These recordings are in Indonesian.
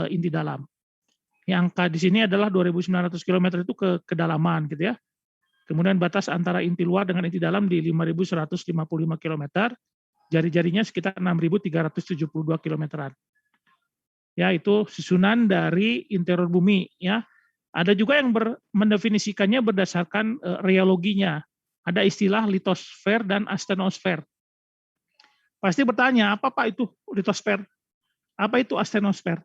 inti dalam. Yang angka di sini adalah 2.900 km itu ke kedalaman gitu ya. Kemudian batas antara inti luar dengan inti dalam di 5.155 km, jari-jarinya sekitar 6.372 km. Ya, itu susunan dari interior bumi ya. Ada juga yang mendefinisikannya berdasarkan reologinya. Ada istilah litosfer dan astenosfer. Pasti bertanya, apa Pak itu litosfer? Apa itu astenosfer?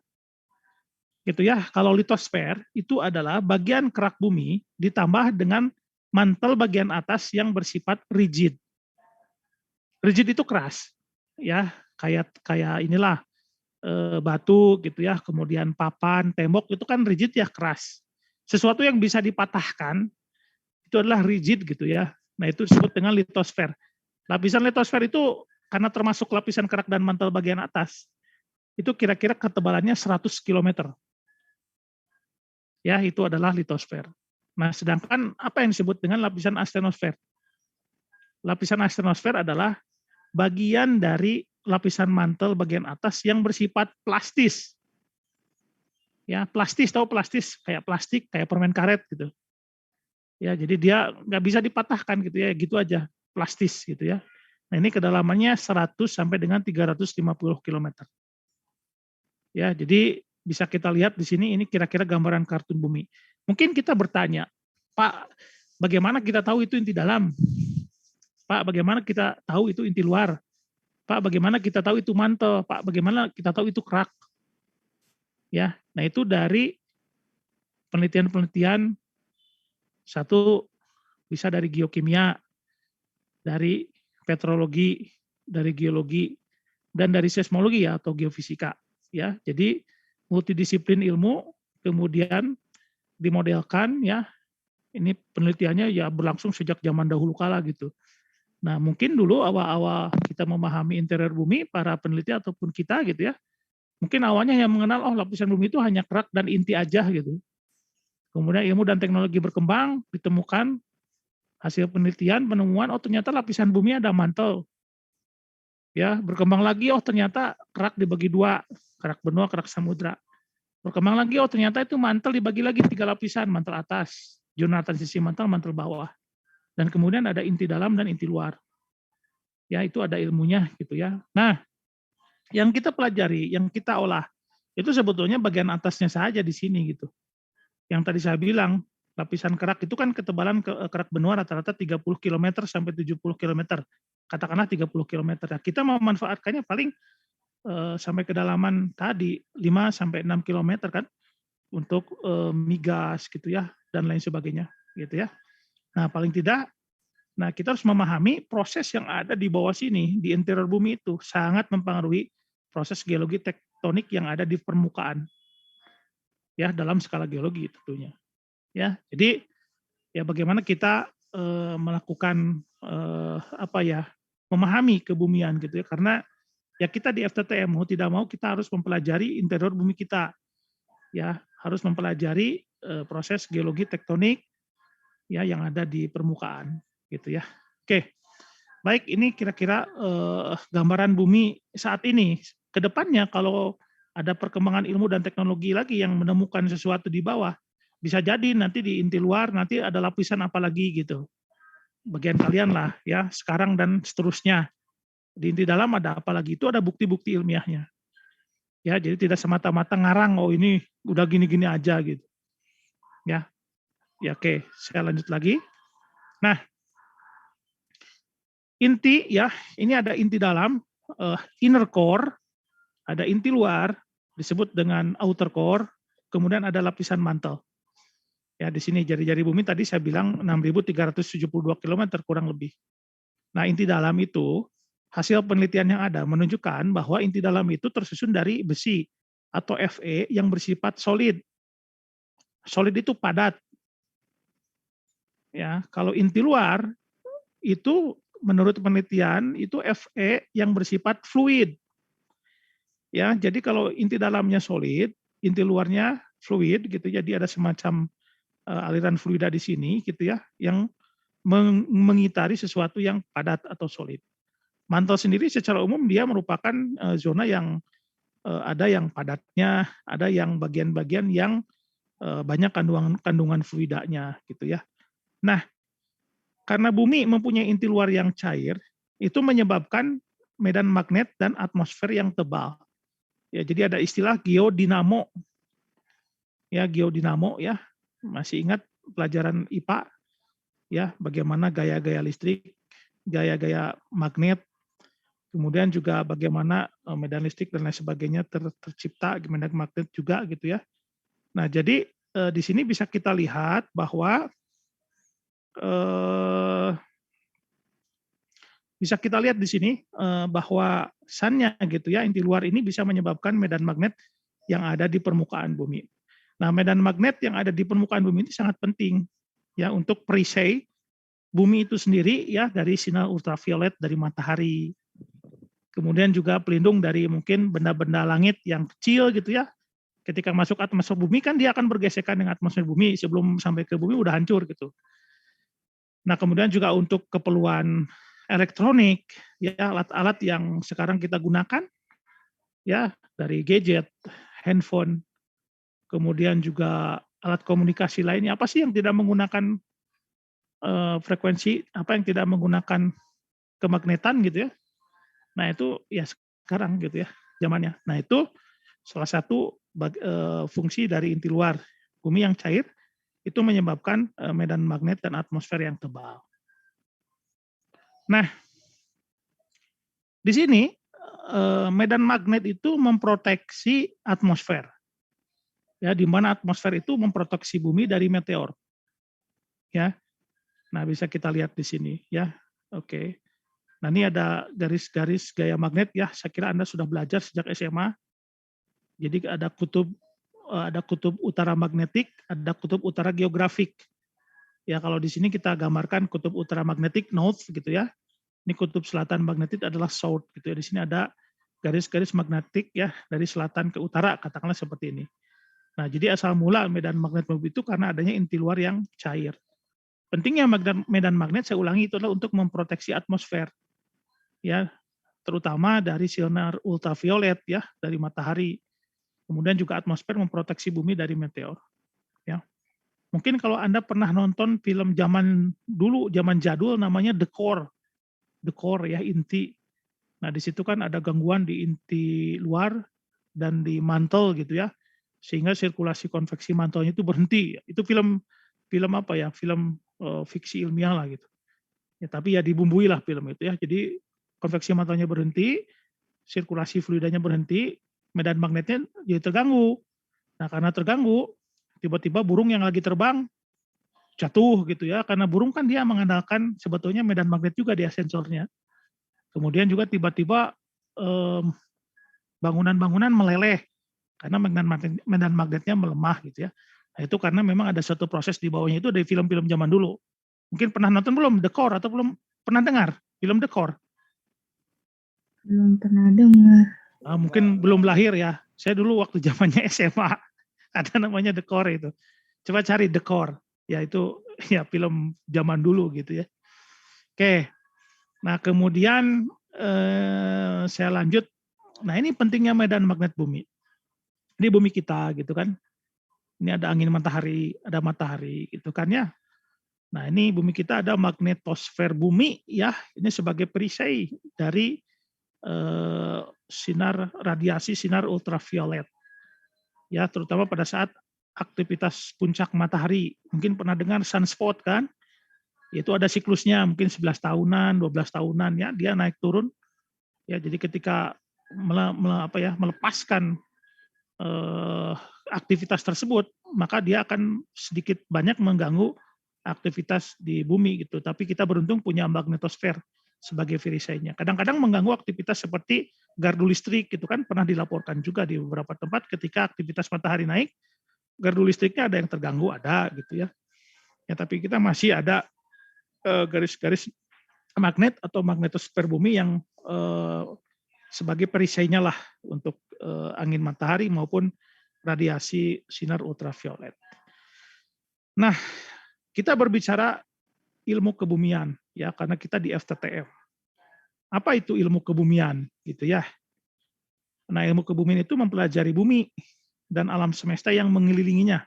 Gitu ya. Kalau litosfer itu adalah bagian kerak bumi ditambah dengan mantel bagian atas yang bersifat rigid. Rigid itu keras, ya, kayak inilah batu gitu ya, kemudian papan, tembok itu kan rigid ya, keras. Sesuatu yang bisa dipatahkan itu adalah rigid gitu ya. Nah itu disebut dengan litosfer. Lapisan litosfer itu karena termasuk lapisan kerak dan mantel bagian atas, itu kira-kira ketebalannya 100 km. Ya, itu adalah litosfer. Nah, sedangkan apa yang disebut dengan lapisan astenosfer? Lapisan astenosfer adalah bagian dari lapisan mantel bagian atas yang bersifat plastis. Ya, plastis, tahu plastis, kayak plastik, kayak permen karet gitu. Ya, jadi dia nggak bisa dipatahkan gitu ya, gitu aja, plastis gitu ya. Nah, ini kedalamannya 100 sampai dengan 350 km. Ya, jadi bisa kita lihat di sini ini kira-kira gambaran kartun bumi. Mungkin kita bertanya, Pak, bagaimana kita tahu itu inti dalam? Pak, bagaimana kita tahu itu inti luar? Pak, bagaimana kita tahu itu mantel? Pak, bagaimana kita tahu itu kerak? Ya, nah itu dari penelitian-penelitian, satu bisa dari geokimia, dari petrologi, dari geologi, dan dari seismologi ya atau geofisika. Ya, jadi multidisiplin ilmu kemudian dimodelkan ya. Ini penelitiannya ya berlangsung sejak zaman dahulu kala gitu. Nah, mungkin dulu awal-awal kita memahami interior bumi, para peneliti ataupun kita gitu ya, mungkin awalnya yang mengenal, oh lapisan bumi itu hanya kerak dan inti aja gitu. Kemudian ilmu dan teknologi berkembang, ditemukan hasil penelitian, penemuan, oh ternyata lapisan bumi ada mantel. Ya, berkembang lagi, oh ternyata kerak dibagi dua, kerak benua, kerak samudra. Berkembang lagi, oh ternyata itu mantel dibagi lagi 3 lapisan, mantel atas, zona transisi mantel, mantel bawah. Dan kemudian ada inti dalam dan inti luar. Ya, itu ada ilmunya gitu ya. Nah, yang kita pelajari, yang kita olah, itu sebetulnya bagian atasnya saja di sini gitu. Yang tadi saya bilang, lapisan kerak itu kan ketebalan kerak benua rata-rata 30 km sampai 70 km. Katakanlah 30 km. Nah, kita mau manfaatkannya paling sampai kedalaman tadi 5 sampai 6 km kan untuk migas gitu ya dan lain sebagainya gitu ya. Nah, paling tidak kita harus memahami proses yang ada di bawah sini di interior bumi itu sangat mempengaruhi proses geologi tektonik yang ada di permukaan. Ya, dalam skala geologi tentunya. Ya, jadi ya bagaimana kita melakukan memahami kebumian gitu ya, karena ya kita di FTTM mau tidak mau kita harus mempelajari interior bumi kita, ya harus mempelajari proses geologi tektonik ya yang ada di permukaan gitu ya. Oke, baik ini kira-kira gambaran bumi saat ini. Kedepannya kalau ada perkembangan ilmu dan teknologi lagi yang menemukan sesuatu di bawah, bisa jadi nanti di inti luar nanti ada lapisan apa lagi gitu. Bagian kalian lah ya sekarang dan seterusnya. Di inti dalam ada apa lagi, itu ada bukti-bukti ilmiahnya. Ya, jadi tidak semata-mata ngarang, oh ini udah gini-gini aja gitu. Ya, ya oke, saya lanjut lagi. Nah, inti ya, ini ada inti dalam, inner core, ada inti luar, disebut dengan outer core, kemudian ada lapisan mantel. Ya, di sini jari-jari bumi tadi saya bilang 6.372 km kurang lebih. Nah, inti dalam itu, hasil penelitian yang ada menunjukkan bahwa inti dalam itu tersusun dari besi atau Fe yang bersifat solid. Solid itu padat. Ya, kalau inti luar itu menurut penelitian itu Fe yang bersifat fluid. Ya, jadi kalau inti dalamnya solid, inti luarnya fluid gitu. Jadi ada semacam aliran fluida di sini gitu ya, yang mengitari sesuatu yang padat atau solid. Mantel sendiri secara umum dia merupakan zona yang ada yang padatnya, ada yang bagian-bagian yang banyak kandungan fluidanya gitu ya. Nah, karena bumi mempunyai inti luar yang cair, itu menyebabkan medan magnet dan atmosfer yang tebal. Ya, jadi ada istilah geodinamo. Ya, geodinamo ya. Masih ingat pelajaran IPA ya, bagaimana gaya-gaya listrik, gaya-gaya magnet, kemudian juga bagaimana medan listrik dan lain sebagainya tercipta, medan magnet juga gitu ya. Nah, jadi di sini bisa kita lihat bahwa eh, bisa kita lihat di sini bahwa sunnya gitu ya, inti luar ini bisa menyebabkan medan magnet yang ada di permukaan bumi. Nah, medan magnet yang ada di permukaan bumi ini sangat penting ya untuk perisai bumi itu sendiri ya dari sinar ultraviolet dari matahari. Kemudian juga pelindung dari mungkin benda-benda langit yang kecil gitu ya. Ketika masuk atmosfer bumi kan dia akan bergesekan dengan atmosfer bumi sebelum sampai ke bumi udah hancur gitu. Nah, kemudian juga untuk keperluan elektronik, ya alat-alat yang sekarang kita gunakan, ya dari gadget, handphone, kemudian juga alat komunikasi lainnya, apa sih yang tidak menggunakan frekuensi, apa yang tidak menggunakan kemagnetan gitu ya. Nah itu ya sekarang gitu ya zamannya. Nah itu salah satu fungsi dari inti luar bumi yang cair itu menyebabkan medan magnet dan atmosfer yang tebal. Nah, di sini medan magnet itu memproteksi atmosfer. Ya, di mana atmosfer itu memproteksi bumi dari meteor. Ya. Nah, bisa kita lihat di sini ya. Oke. Nah, ini ada garis-garis gaya magnet ya. Saya kira Anda sudah belajar sejak SMA. Jadi ada kutub utara magnetik, ada kutub utara geografik. Ya, kalau di sini kita gambarkan kutub utara magnetik north gitu ya. Ini kutub selatan magnetik adalah south gitu ya. Di sini ada garis-garis magnetik ya dari selatan ke utara katakanlah seperti ini. Nah, jadi asal mula medan magnet bumi itu karena adanya inti luar yang cair. Pentingnya medan magnet saya ulangi itu adalah untuk memproteksi atmosfer. Ya, terutama dari sinar ultraviolet ya dari matahari. Kemudian juga atmosfer memproteksi bumi dari meteor. Ya. Mungkin kalau Anda pernah nonton film zaman dulu, zaman jadul namanya The Core. The Core ya, inti. Nah, di situ kan ada gangguan di inti luar dan di mantel gitu ya. Sehingga sirkulasi konveksi mantelnya itu berhenti. Itu film film apa ya? Film fiksi ilmiah lah gitu. Ya, tapi ya dibumbui lah film itu ya. Jadi konveksi mantelnya berhenti, sirkulasi fluidanya berhenti, medan magnetnya jadi terganggu. Nah, karena terganggu, tiba-tiba burung yang lagi terbang jatuh gitu ya. Karena burung kan dia mengandalkan sebetulnya medan magnet juga dia sensornya. Kemudian juga tiba-tiba bangunan-bangunan meleleh karena medan magnetnya melemah gitu ya. Nah, itu karena memang ada satu proses di bawahnya itu dari film-film zaman dulu. Mungkin pernah nonton belum The Core atau belum pernah dengar film The Core? Belum pernah dengar. Mungkin belum lahir ya. Saya dulu waktu zamannya SMA ada namanya The Core itu. Coba cari The Core. Ya itu ya film zaman dulu gitu ya. Oke. Nah, kemudian saya lanjut. Nah, ini pentingnya medan magnet bumi. Ini bumi kita gitu kan. Ini ada angin matahari gitu kan ya. Nah, ini bumi kita ada magnetosfer bumi ya. Ini sebagai perisai dari radiasi sinar ultraviolet. Ya, terutama pada saat aktivitas puncak matahari. Mungkin pernah dengar sunspot kan? Itu ada siklusnya mungkin 11 tahunan, 12 tahunan ya, dia naik turun. Ya, jadi ketika melepaskan aktivitas tersebut, maka dia akan sedikit banyak mengganggu aktivitas di bumi gitu. Tapi kita beruntung punya magnetosfer sebagai perisainya. Kadang-kadang mengganggu aktivitas seperti gardu listrik gitu kan pernah dilaporkan juga di beberapa tempat ketika aktivitas matahari naik, gardu listriknya ada yang terganggu ada gitu ya. Ya tapi kita masih ada garis-garis magnet atau magnetosfer bumi yang sebagai perisainya lah untuk angin matahari maupun radiasi sinar ultraviolet. Nah, kita berbicara ilmu kebumian ya karena kita di FTTF. Apa itu ilmu kebumian gitu ya? Nah, ilmu kebumian itu mempelajari bumi dan alam semesta yang mengelilinginya.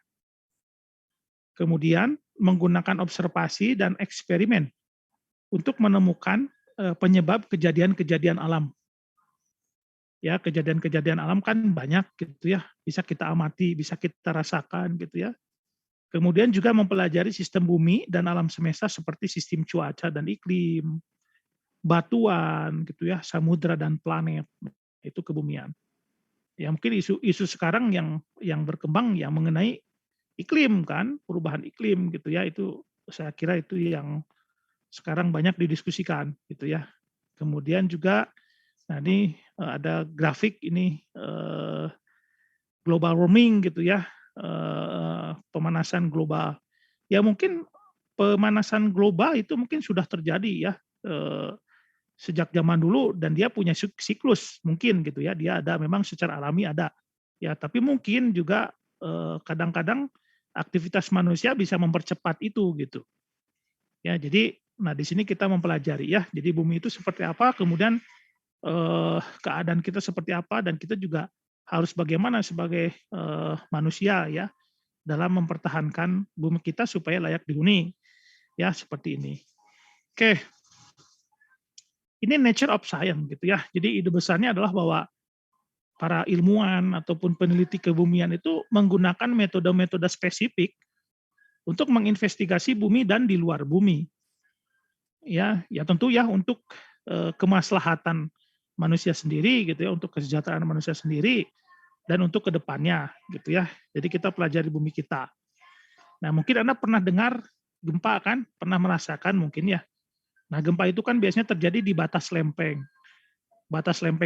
Kemudian menggunakan observasi dan eksperimen untuk menemukan penyebab kejadian-kejadian alam. Ya, kejadian-kejadian alam kan banyak gitu ya, bisa kita amati, bisa kita rasakan gitu ya. Kemudian juga mempelajari sistem bumi dan alam semesta seperti sistem cuaca dan iklim, batuan gitu ya, samudra dan planet. Itu kebumian. Ya mungkin isu sekarang yang berkembang yang mengenai iklim kan, perubahan iklim gitu ya, itu saya kira itu yang sekarang banyak didiskusikan gitu ya. Kemudian juga nah ini ada grafik ini global warming gitu ya, pemanasan global. Ya mungkin pemanasan global itu mungkin sudah terjadi ya, sejak zaman dulu dan dia punya siklus mungkin gitu ya, dia ada memang secara alami ada. Ya tapi mungkin juga, kadang-kadang aktivitas manusia bisa mempercepat itu gitu. Ya jadi, nah di sini kita mempelajari ya, jadi bumi itu seperti apa, kemudian, keadaan kita seperti apa, dan kita juga harus bagaimana sebagai, manusia ya, dalam mempertahankan bumi kita supaya layak dihuni, ya seperti ini. Oke, ini nature of science gitu ya. Jadi ide besarnya adalah bahwa para ilmuwan ataupun peneliti kebumian itu menggunakan metode-metode spesifik untuk menginvestigasi bumi dan di luar bumi. Ya, ya tentu ya untuk kemaslahatan manusia sendiri gitu ya, untuk kesejahteraan manusia sendiri dan untuk kedepannya gitu ya. Jadi kita pelajari bumi kita. Nah mungkin Anda pernah dengar gempa kan, pernah merasakan mungkin ya. Nah gempa itu kan biasanya terjadi di batas lempeng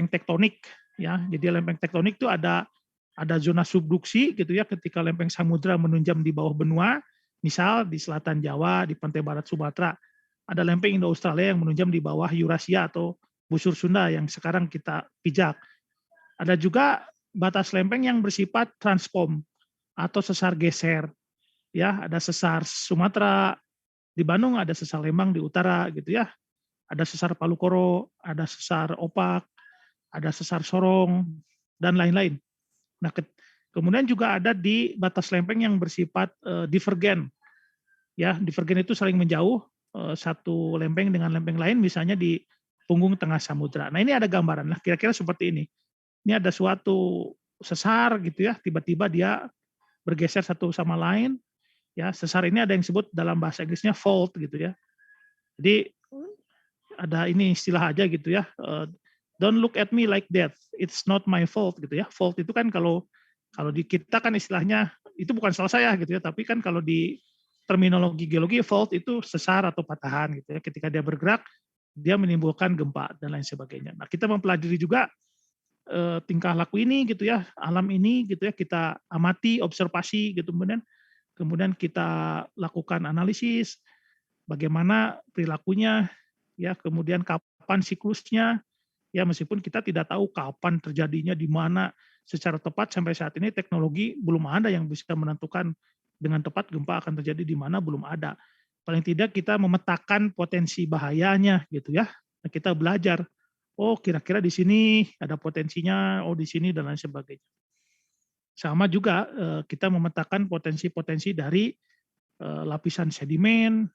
tektonik ya. Jadi lempeng tektonik itu ada zona subduksi gitu ya, ketika lempeng samudra menunjam di bawah benua, misal di selatan Jawa, di pantai barat Sumatera. Ada lempeng Indo-Australia yang menunjam di bawah Eurasia atau busur Sunda yang sekarang kita pijak. Ada juga batas lempeng yang bersifat transform atau sesar geser. Ya, ada sesar Sumatera, di Bandung ada sesar Lembang di utara gitu ya. Ada sesar Palu Koro, ada sesar Opak, ada sesar Sorong dan lain-lain. Nah, kemudian juga ada di batas lempeng yang bersifat divergen. Ya, divergen itu saling menjauh satu lempeng dengan lempeng lain, misalnya di punggung tengah samudra. Nah, ini ada gambaran. Nah, kira-kira seperti ini. Ini ada suatu sesar gitu ya, tiba-tiba dia bergeser satu sama lain. Ya, sesar ini ada yang disebut dalam bahasa Inggrisnya fault gitu ya. Jadi ada ini istilah aja gitu ya. Don't look at me like that. It's not my fault gitu ya. Fault itu kan kalau di kita kan istilahnya itu bukan salah saya gitu ya, tapi kan kalau di terminologi geologi fault itu sesar atau patahan gitu ya. Ketika dia bergerak, dia menimbulkan gempa dan lain sebagainya. Nah, kita mempelajari juga tingkah laku ini gitu ya, alam ini gitu ya, kita amati, observasi gitu, kemudian kita lakukan analisis bagaimana perilakunya ya, kemudian kapan siklusnya ya, meskipun kita tidak tahu kapan terjadinya di mana secara tepat, sampai saat ini teknologi belum ada yang bisa menentukan dengan tepat gempa akan terjadi di mana, belum ada. Paling tidak kita memetakan potensi bahayanya gitu ya. Nah, kita belajar, oh kira-kira di sini ada potensinya, oh di sini dan lain sebagainya. Sama juga kita memetakan potensi-potensi dari lapisan sedimen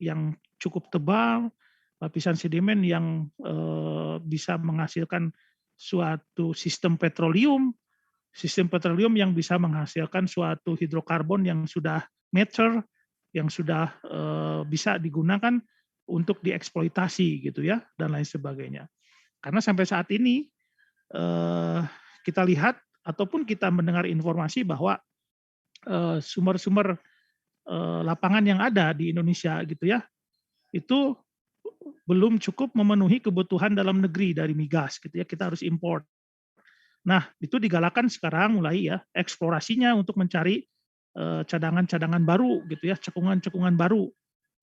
yang cukup tebal, lapisan sedimen yang bisa menghasilkan suatu sistem petroleum yang bisa menghasilkan suatu hidrokarbon yang sudah mature, yang sudah bisa digunakan untuk dieksploitasi gitu ya, dan lain sebagainya. Karena sampai saat ini kita lihat ataupun kita mendengar informasi bahwa sumber-sumber lapangan yang ada di Indonesia gitu ya, itu belum cukup memenuhi kebutuhan dalam negeri dari migas gitu ya, kita harus import. Nah, itu digalakan sekarang mulai ya eksplorasinya untuk mencari cadangan-cadangan baru gitu ya, cekungan-cekungan baru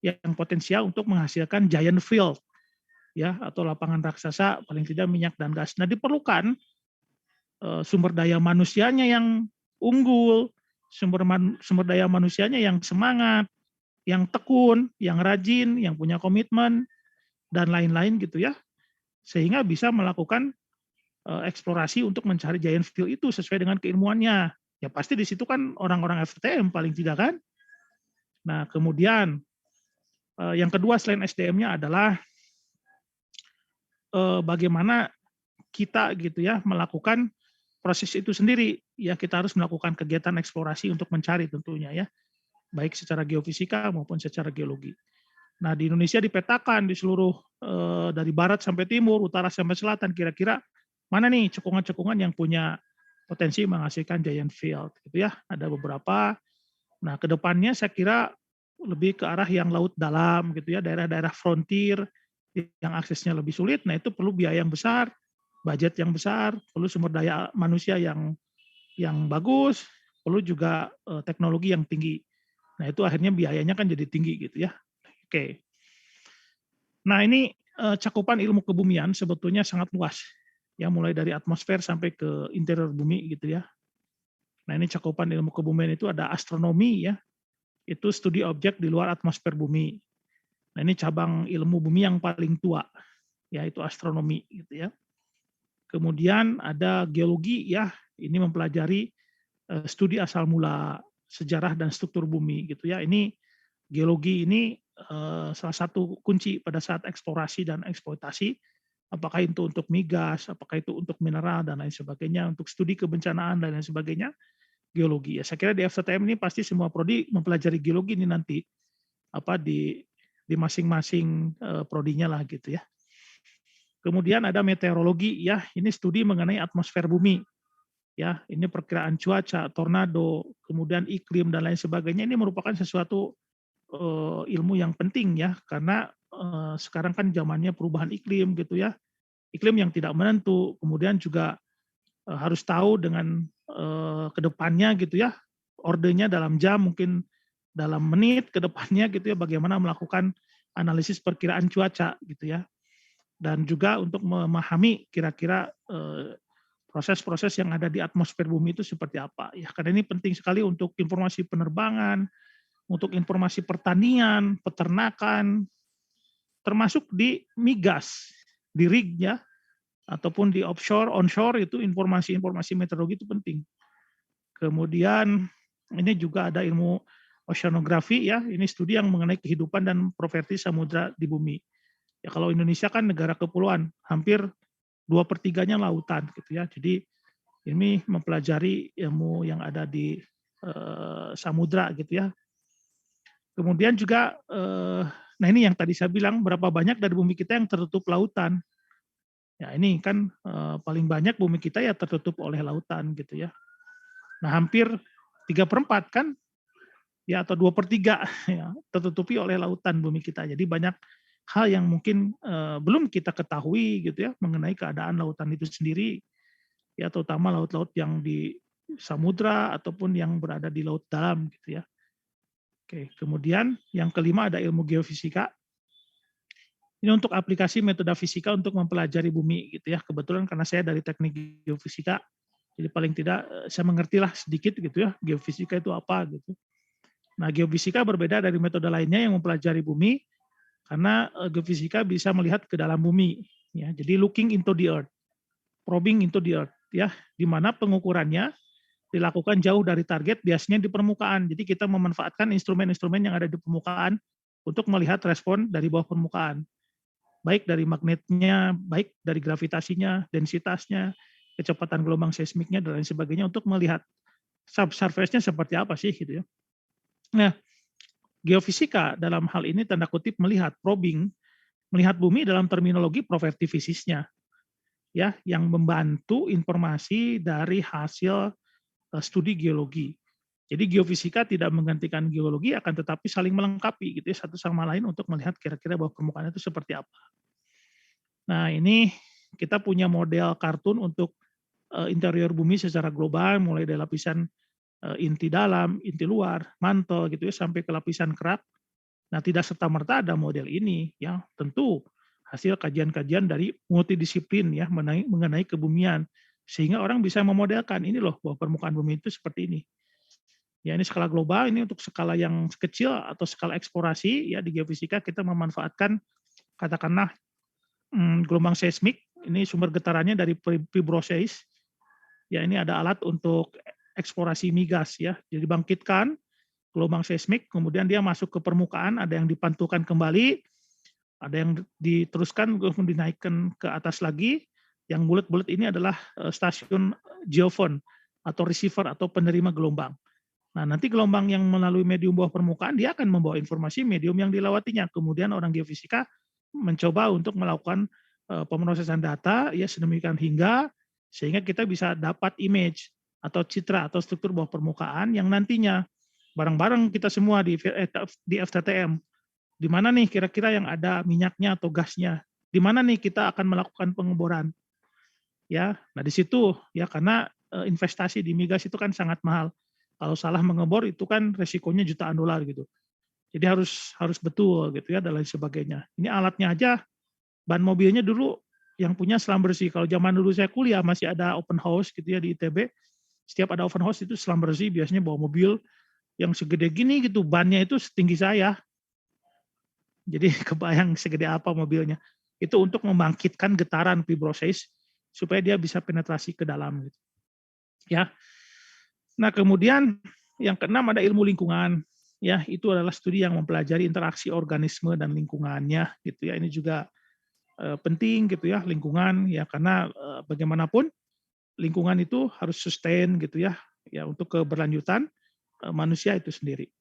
yang potensial untuk menghasilkan giant field ya, atau lapangan raksasa paling tidak minyak dan gas. Nah, diperlukan sumber daya manusianya yang unggul, sumber daya manusianya yang semangat, yang tekun, yang rajin, yang punya komitmen dan lain-lain gitu ya, sehingga bisa melakukan eksplorasi untuk mencari giant field itu sesuai dengan keilmuannya. Ya pasti di situ kan orang-orang FTM paling tidak kan. Nah kemudian yang kedua selain SDM-nya adalah bagaimana kita gitu ya melakukan proses itu sendiri. Ya kita harus melakukan kegiatan eksplorasi untuk mencari tentunya ya, baik secara geofisika maupun secara geologi. Nah di Indonesia dipetakan di seluruh dari barat sampai timur, utara sampai selatan, kira-kira mana nih cekungan-cekungan yang punya potensi menghasilkan giant field gitu ya. Ada beberapa. Nah kedepannya saya kira lebih ke arah yang laut dalam gitu ya, daerah-daerah frontier yang aksesnya lebih sulit. Nah itu perlu biaya yang besar, budget yang besar, perlu sumber daya manusia yang bagus, perlu juga teknologi yang tinggi. Nah itu akhirnya biayanya kan jadi tinggi gitu ya. Oke. Nah ini cakupan ilmu kebumian sebetulnya sangat luas, ya mulai dari atmosfer sampai ke interior bumi gitu ya. Nah ini cakupan ilmu kebumian itu ada astronomi ya, itu studi objek di luar atmosfer bumi. Nah ini cabang ilmu bumi yang paling tua, yaitu astronomi gitu ya. Kemudian ada geologi ya, ini mempelajari studi asal mula sejarah dan struktur bumi gitu ya. Ini geologi ini salah satu kunci pada saat eksplorasi dan eksploitasi, apakah itu untuk migas, apakah itu untuk mineral dan lain sebagainya, untuk studi kebencanaan dan lain sebagainya, geologi ya. Saya kira di FTM ini pasti semua prodi mempelajari geologi ini nanti di masing-masing prodinya lah gitu ya. Kemudian ada meteorologi ya, ini studi mengenai atmosfer bumi. Ya, ini perkiraan cuaca, tornado, kemudian iklim dan lain sebagainya. Ini merupakan sesuatu ilmu yang penting ya, karena sekarang kan zamannya perubahan iklim gitu ya, iklim yang tidak menentu, kemudian juga harus tahu dengan kedepannya gitu ya, ordenya dalam jam, mungkin dalam menit kedepannya gitu ya, bagaimana melakukan analisis perkiraan cuaca gitu ya, dan juga untuk memahami kira-kira proses-proses yang ada di atmosfer bumi itu seperti apa ya, karena ini penting sekali untuk informasi penerbangan, untuk informasi pertanian, peternakan, termasuk di migas, di rig ya, ataupun di offshore, onshore itu informasi-informasi meteorologi itu penting. Kemudian ini juga ada ilmu oceanografi ya, ini studi yang mengenai kehidupan dan properti samudra di bumi. Ya kalau Indonesia kan negara kepulauan, hampir 2/3-nya lautan gitu ya. Jadi ini mempelajari ilmu yang ada di samudra gitu ya. Kemudian juga nah ini yang tadi saya bilang berapa banyak dari bumi kita yang tertutup lautan. Ya ini kan paling banyak bumi kita ya tertutup oleh lautan gitu ya. Nah hampir 3/4 kan ya atau 2/3 ya tertutupi oleh lautan bumi kita. Jadi banyak hal yang mungkin belum kita ketahui gitu ya mengenai keadaan lautan itu sendiri ya, terutama laut-laut yang di samudra ataupun yang berada di laut dalam gitu ya. Oke, kemudian yang kelima ada ilmu geofisika. Ini untuk aplikasi metode fisika untuk mempelajari bumi gitu ya. Kebetulan karena saya dari teknik geofisika, jadi paling tidak saya mengertilah sedikit gitu ya, geofisika itu apa gitu. Nah, geofisika berbeda dari metode lainnya yang mempelajari bumi karena geofisika bisa melihat ke dalam bumi ya. Jadi looking into the earth, probing into the earth ya, di mana pengukurannya dilakukan jauh dari target, biasanya di permukaan. Jadi kita memanfaatkan instrumen-instrumen yang ada di permukaan untuk melihat respon dari bawah permukaan. Baik dari magnetnya, baik dari gravitasinya, densitasnya, kecepatan gelombang seismiknya, dan lain sebagainya untuk melihat subsurface-nya seperti apa sih gitu ya. Nah, geofisika dalam hal ini tanda kutip melihat, probing, melihat bumi dalam terminologi properti fisiknya, ya, yang membantu informasi dari hasil studi geologi. Jadi geofisika tidak menggantikan geologi, akan tetapi saling melengkapi gitu ya, satu sama lain untuk melihat kira-kira bawah permukaan itu seperti apa. Nah ini kita punya model kartun untuk interior bumi secara global, mulai dari lapisan inti dalam, inti luar, mantel gitu ya, sampai ke lapisan kerak. Nah tidak serta-merta ada model ini, ya tentu hasil kajian-kajian dari multidisiplin ya mengenai kebumian, sehingga orang bisa memodelkan ini loh bahwa permukaan bumi itu seperti ini. Ya ini skala global, ini untuk skala yang kecil atau skala eksplorasi ya di geofisika kita memanfaatkan katakanlah gelombang seismik ini sumber getarannya dari vibroseis. Ya, ini ada alat untuk eksplorasi migas ya. Jadi bangkitkan gelombang seismik, kemudian dia masuk ke permukaan, ada yang dipantulkan kembali, ada yang diteruskan, kemudian dinaikkan ke atas lagi. Yang bulat-bulat ini adalah stasiun geofon atau receiver atau penerima gelombang. Nah, nanti gelombang yang melalui medium bawah permukaan, dia akan membawa informasi medium yang dilewatinya. Kemudian orang geofisika mencoba untuk melakukan pemrosesan data, ya sedemikian hingga sehingga kita bisa dapat image atau citra atau struktur bawah permukaan yang nantinya bareng-bareng kita semua di FTTM, di mana nih kira-kira yang ada minyaknya atau gasnya, di mana nih kita akan melakukan pengeboran, ya. Nah di situ ya karena investasi di migas itu kan sangat mahal. Kalau salah mengebor itu kan resikonya jutaan dolar gitu. Jadi harus betul gitu ya dan lain sebagainya. Ini alatnya aja, ban mobilnya dulu yang punya selam bersih. Kalau zaman dulu saya kuliah masih ada open house gitu ya di ITB. Setiap ada open house itu selam bersih biasanya bawa mobil yang segede gini gitu, bannya itu setinggi saya. Jadi kebayang segede apa mobilnya. Itu untuk membangkitkan getaran vibroseis supaya dia bisa penetrasi ke dalam gitu. Ya. Nah, kemudian yang keenam ada ilmu lingkungan. Ya, itu adalah studi yang mempelajari interaksi organisme dan lingkungannya gitu ya. Ini juga penting gitu ya, lingkungan ya karena bagaimanapun lingkungan itu harus sustain gitu ya. Ya untuk keberlanjutan manusia itu sendiri.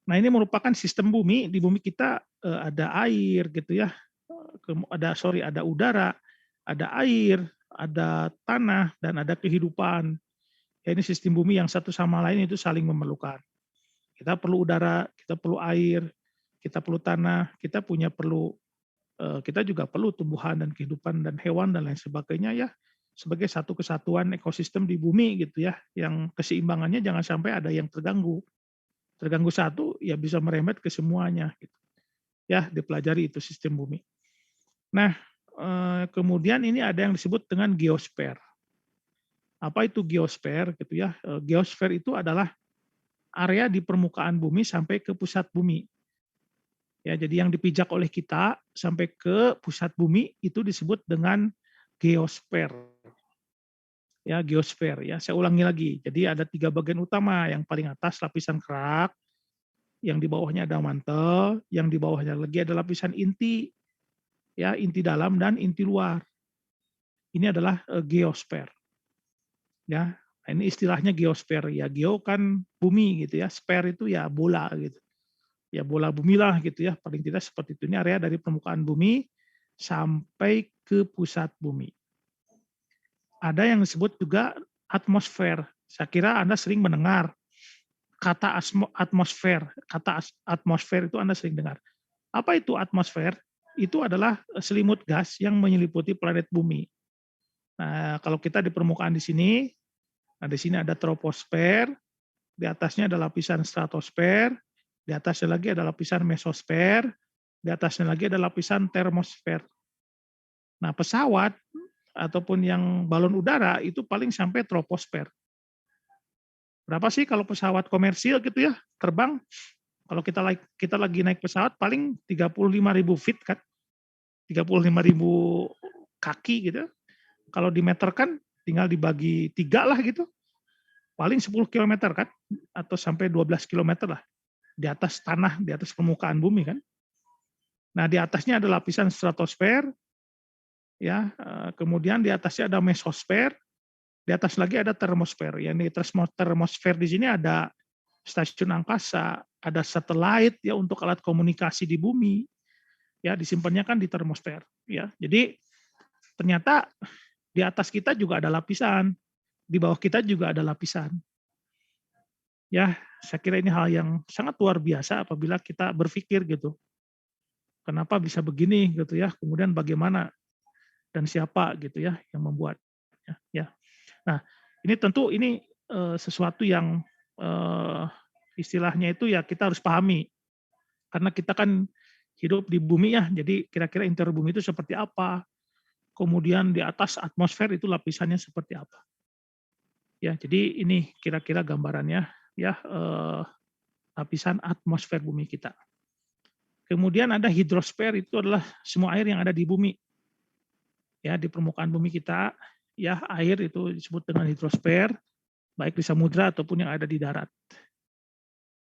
Nah, ini merupakan sistem bumi. Di bumi kita ada air gitu ya. Ada udara, ada air, ada tanah dan ada kehidupan. Ya, ini sistem bumi yang satu sama lain itu saling memerlukan. Kita perlu udara, kita perlu air, kita perlu tanah, kita juga perlu tumbuhan dan kehidupan dan hewan dan lain sebagainya ya sebagai satu kesatuan ekosistem di bumi gitu ya, yang keseimbangannya jangan sampai ada yang terganggu. Terganggu satu ya bisa merembet ke semuanya gitu. Ya, dipelajari itu sistem bumi. Nah, kemudian ini ada yang disebut dengan geosfer. Apa itu geosfer gitu ya? Geosfer itu adalah area di permukaan bumi sampai ke pusat bumi. Ya, jadi yang dipijak oleh kita sampai ke pusat bumi itu disebut dengan geosfer. Ya, geosfer ya. Saya ulangi lagi. Jadi ada 3 bagian utama. Yang paling atas lapisan kerak, yang di bawahnya ada mantel, yang di bawahnya lagi ada lapisan inti. Ya, inti dalam dan inti luar. Ini adalah geosfer. Ya, ini istilahnya geosfer ya. Geo kan bumi gitu ya. Sfer itu ya bola gitu. Ya bola bumi lah gitu ya, paling tidak seperti itu. Ini area dari permukaan bumi sampai ke pusat bumi. Ada yang disebut juga atmosfer. Saya kira Anda sering mendengar kata atmosfer. Kata atmosfer itu Anda sering dengar. Apa itu atmosfer? Itu adalah selimut gas yang menyelimuti planet bumi. Nah, kalau kita di permukaan di sini, nah di sini ada troposfer, di atasnya ada lapisan stratosfer, di atasnya lagi ada lapisan mesosfer, di atasnya lagi ada lapisan termosfer. Nah, pesawat ataupun yang balon udara itu paling sampai troposfer. Berapa sih kalau pesawat komersil gitu ya, terbang? Kalau kita lagi naik pesawat paling 35.000 feet kan, 35.000 kaki gitu. Kalau dimeterkan tinggal dibagi 3 lah gitu. Paling 10 kilometer kan, atau sampai 12 kilometer lah. Di atas tanah, di atas permukaan bumi kan. Nah, di atasnya ada lapisan stratosfer, ya, kemudian di atasnya ada mesosfer, di atas lagi ada termosfer. Yang di termosfer di sini ada stasiun angkasa, ada satelit ya untuk alat komunikasi di bumi, ya disimpannya kan di termosfer. Ya, jadi ternyata di atas kita juga ada lapisan, di bawah kita juga ada lapisan. Ya, saya kira ini hal yang sangat luar biasa apabila kita berpikir gitu. Kenapa bisa begini gitu ya, kemudian bagaimana dan siapa gitu ya yang membuatnya ya. Nah, ini tentu sesuatu yang istilahnya itu ya kita harus pahami. Karena kita kan hidup di bumi ya, jadi kira-kira interior bumi itu seperti apa, kemudian di atas atmosfer itu lapisannya seperti apa. Ya, jadi ini kira-kira gambarannya ya, lapisan atmosfer bumi kita. Kemudian ada hidrosfer, itu adalah semua air yang ada di bumi. Ya, di permukaan bumi kita, ya air itu disebut dengan hidrosfer, baik di samudra ataupun yang ada di darat.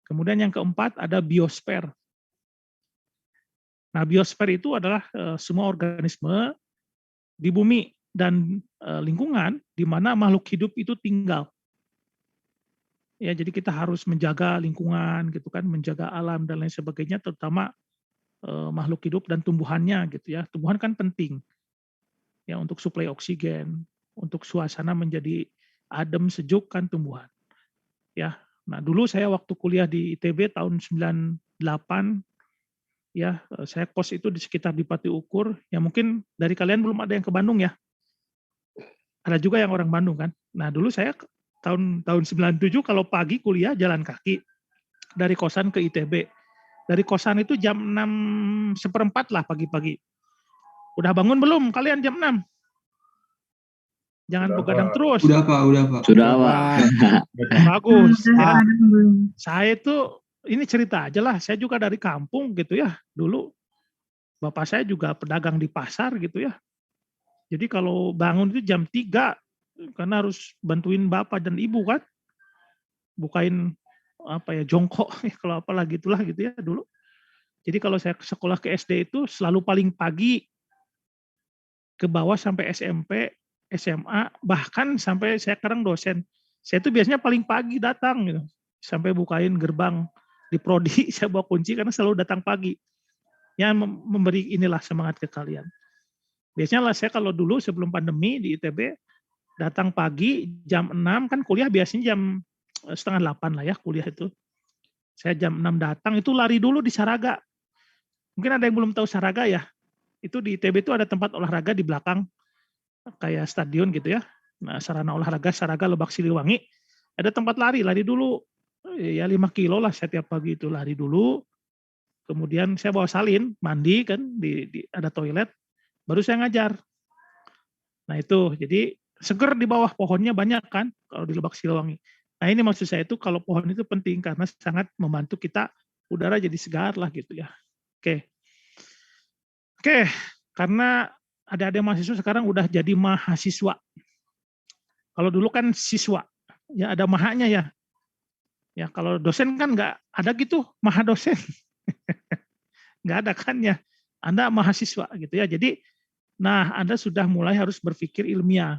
Kemudian yang keempat ada biosfer. Nah, biosfer itu adalah semua organisme di bumi dan lingkungan di mana makhluk hidup itu tinggal. Ya, jadi kita harus menjaga lingkungan gitu kan, menjaga alam dan lain sebagainya, terutama makhluk hidup dan tumbuhannya gitu ya. Tumbuhan kan penting ya untuk suplai oksigen, untuk suasana menjadi adem sejuk kan tumbuhan. Ya. Nah, dulu saya waktu kuliah di ITB tahun 98 ya, saya kos itu di sekitar di Pati Ukur, ya mungkin dari kalian belum ada yang ke Bandung ya? Ada juga yang orang Bandung kan. Nah, dulu saya tahun 97 kalau pagi kuliah jalan kaki dari kosan ke ITB. Dari kosan itu jam 6:15 lah pagi-pagi. Udah bangun belum kalian jam 6? Jangan begadang terus. Udah Pak. Sudah Pak. Bagus ya. Belum. Saya itu ini cerita aja lah. Saya juga dari kampung gitu ya. Dulu bapak saya juga pedagang di pasar gitu ya. Jadi kalau bangun itu jam 3 karena harus bantuin bapak dan ibu kan. Bukain apa ya, jongkok kalau apalah gitulah gitu ya dulu. Jadi kalau saya sekolah ke SD itu selalu paling pagi ke bawah sampai SMP, SMA, bahkan sampai saya sekarang dosen. Saya itu biasanya paling pagi datang gitu. Sampai bukain gerbang di prodi, saya bawa kunci karena selalu datang pagi. Ya memberi inilah semangat ke kalian. Biasanya lah saya kalau dulu sebelum pandemi di ITB datang pagi jam 6 kan kuliah biasanya jam 7:30 lah ya kuliah itu. Saya jam 6 datang itu lari dulu di Saraga. Mungkin ada yang belum tahu Saraga ya. Itu di ITB itu ada tempat olahraga di belakang kayak stadion gitu ya. Nah, sarana olahraga Saraga Lebak Siliwangi. Ada tempat lari dulu. Ya 5 kilo lah setiap pagi itu lari dulu. Kemudian saya bawa salin, mandi kan ada toilet, baru saya ngajar. Nah itu, jadi seger di bawah pohonnya banyak kan kalau di Lebak Siliwangi. Nah ini maksud saya itu kalau pohon itu penting karena sangat membantu kita udara jadi segar lah gitu ya. Oke, karena adik-adik mahasiswa sekarang udah jadi mahasiswa. Kalau dulu kan siswa, ya ada mahanya ya. Ya kalau dosen kan nggak ada gitu, maha dosen. Nggak ada kan ya. Anda mahasiswa gitu ya. Jadi, nah Anda sudah mulai harus berpikir ilmiah.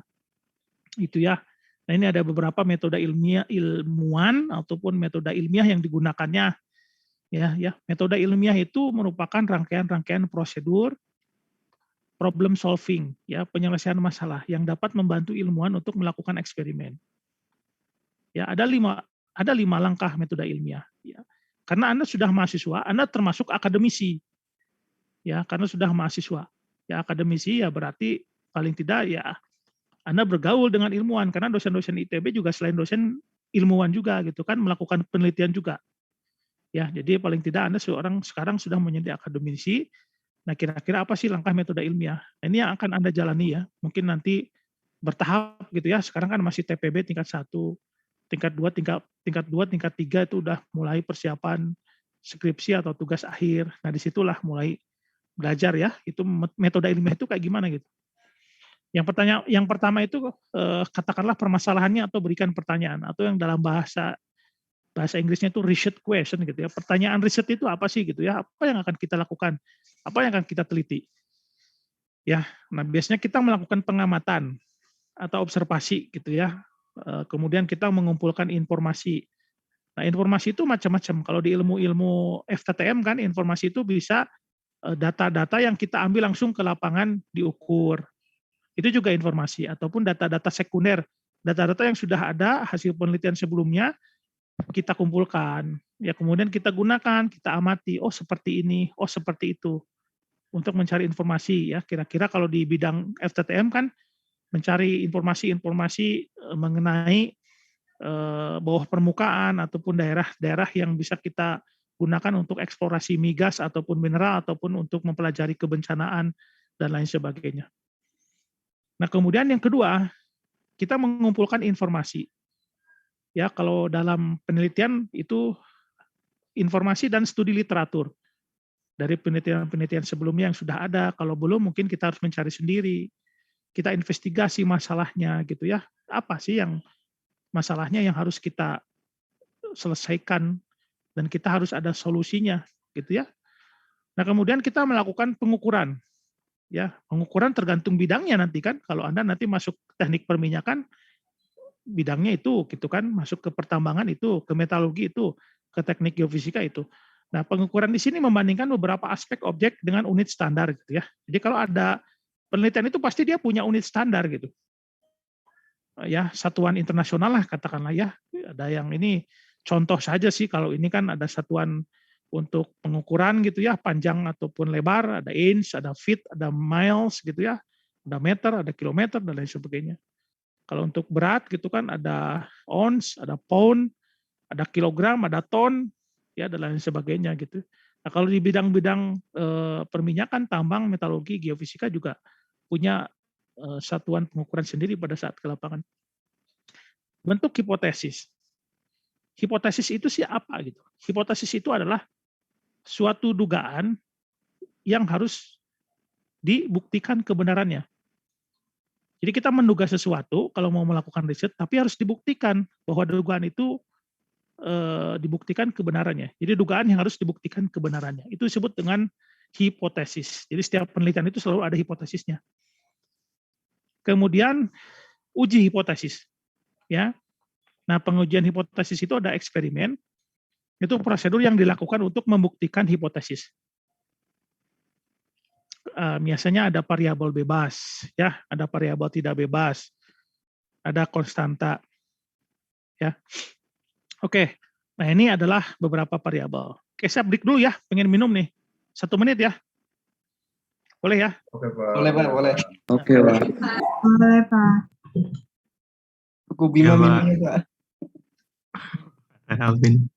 Itu ya. Nah ini ada beberapa metode ilmuwan ataupun metode ilmiah yang digunakannya. Ya, metode ilmiah itu merupakan rangkaian-rangkaian prosedur problem solving, ya penyelesaian masalah yang dapat membantu ilmuwan untuk melakukan eksperimen. Ya ada lima langkah metode ilmiah. Ya. Karena Anda sudah mahasiswa, Anda termasuk akademisi. Ya, karena sudah mahasiswa. Ya akademisi ya berarti paling tidak ya Anda bergaul dengan ilmuwan karena dosen-dosen ITB juga selain dosen ilmuwan juga gitu kan melakukan penelitian juga. Ya, jadi paling tidak Anda sekarang sudah menjadi akademisi. Nah, kira-kira apa sih langkah metode ilmiah? Nah, ini yang akan Anda jalani ya. Mungkin nanti bertahap gitu ya. Sekarang kan masih TPB tingkat 1, tingkat 2, tingkat 2, tingkat 3 itu udah mulai persiapan skripsi atau tugas akhir. Nah, disitulah mulai belajar ya. Itu metode ilmiah itu kayak gimana gitu. Yang pertama itu katakanlah permasalahannya atau berikan pertanyaan atau yang dalam bahasa Inggrisnya itu research question gitu ya. Pertanyaan riset itu apa sih gitu ya? Apa yang akan kita lakukan? Apa yang akan kita teliti? Ya, nah biasanya kita melakukan pengamatan atau observasi gitu ya. Kemudian kita mengumpulkan informasi. Nah, informasi itu macam-macam. Kalau di ilmu FTTM kan informasi itu bisa data-data yang kita ambil langsung ke lapangan diukur. Itu juga informasi ataupun data-data sekunder. Data-data yang sudah ada hasil penelitian sebelumnya kita kumpulkan, ya kemudian kita gunakan, kita amati, oh seperti ini, oh seperti itu, untuk mencari informasi ya. Kira-kira kalau di bidang FTTM kan mencari informasi-informasi mengenai bawah permukaan ataupun daerah-daerah yang bisa kita gunakan untuk eksplorasi migas ataupun mineral ataupun untuk mempelajari kebencanaan dan lain sebagainya. Nah kemudian yang kedua, kita mengumpulkan informasi. Ya, kalau dalam penelitian itu informasi dan studi literatur dari penelitian-penelitian sebelumnya yang sudah ada. Kalau belum mungkin kita harus mencari sendiri. kita investigasi masalahnya gitu ya. Apa sih yang masalahnya yang harus kita selesaikan dan kita harus ada solusinya gitu ya. Nah, kemudian kita melakukan pengukuran ya. Pengukuran tergantung bidangnya nanti kan. Kalau Anda nanti masuk teknik perminyakan bidangnya itu gitu kan, masuk ke pertambangan itu, ke metalurgi itu, ke teknik geofisika itu. Nah, pengukuran di sini membandingkan beberapa aspek objek dengan unit standar gitu ya. Jadi kalau ada penelitian itu pasti dia punya unit standar gitu. Ya, satuan internasional lah katakanlah ya. Ada yang ini contoh saja sih, kalau ini kan ada satuan untuk pengukuran gitu ya, panjang ataupun lebar, ada inch, ada feet, ada miles gitu ya, ada meter, ada kilometer dan lain sebagainya. Kalau untuk berat gitu kan ada ounce, ada pound, ada kilogram, ada ton, ya dan lain sebagainya gitu. Nah, kalau di bidang-bidang perminyakan, tambang, metalurgi, geofisika juga punya satuan pengukuran sendiri pada saat ke lapangan. Bentuk hipotesis. Hipotesis itu sih apa gitu? Hipotesis itu adalah suatu dugaan yang harus dibuktikan kebenarannya. Jadi kita menduga sesuatu kalau mau melakukan riset, tapi harus dibuktikan bahwa dugaan itu dibuktikan kebenarannya. Jadi dugaan yang harus dibuktikan kebenarannya. Itu disebut dengan hipotesis. Jadi setiap penelitian itu selalu ada hipotesisnya. Kemudian uji hipotesis. Ya. Nah, pengujian hipotesis itu ada eksperimen. Itu prosedur yang dilakukan untuk membuktikan hipotesis. Biasanya ada variabel bebas, ya, ada variabel tidak bebas, ada konstanta, ya. Oke, nah ini adalah beberapa variabel. Oke, saya break dulu ya, pengen minum nih, 1 menit ya, boleh ya? Oke, Pak. Boleh, Pak, boleh. Oke, Pak. Boleh, Pak. Aku Bima Ya, Pak. minum, Pak. Alvin.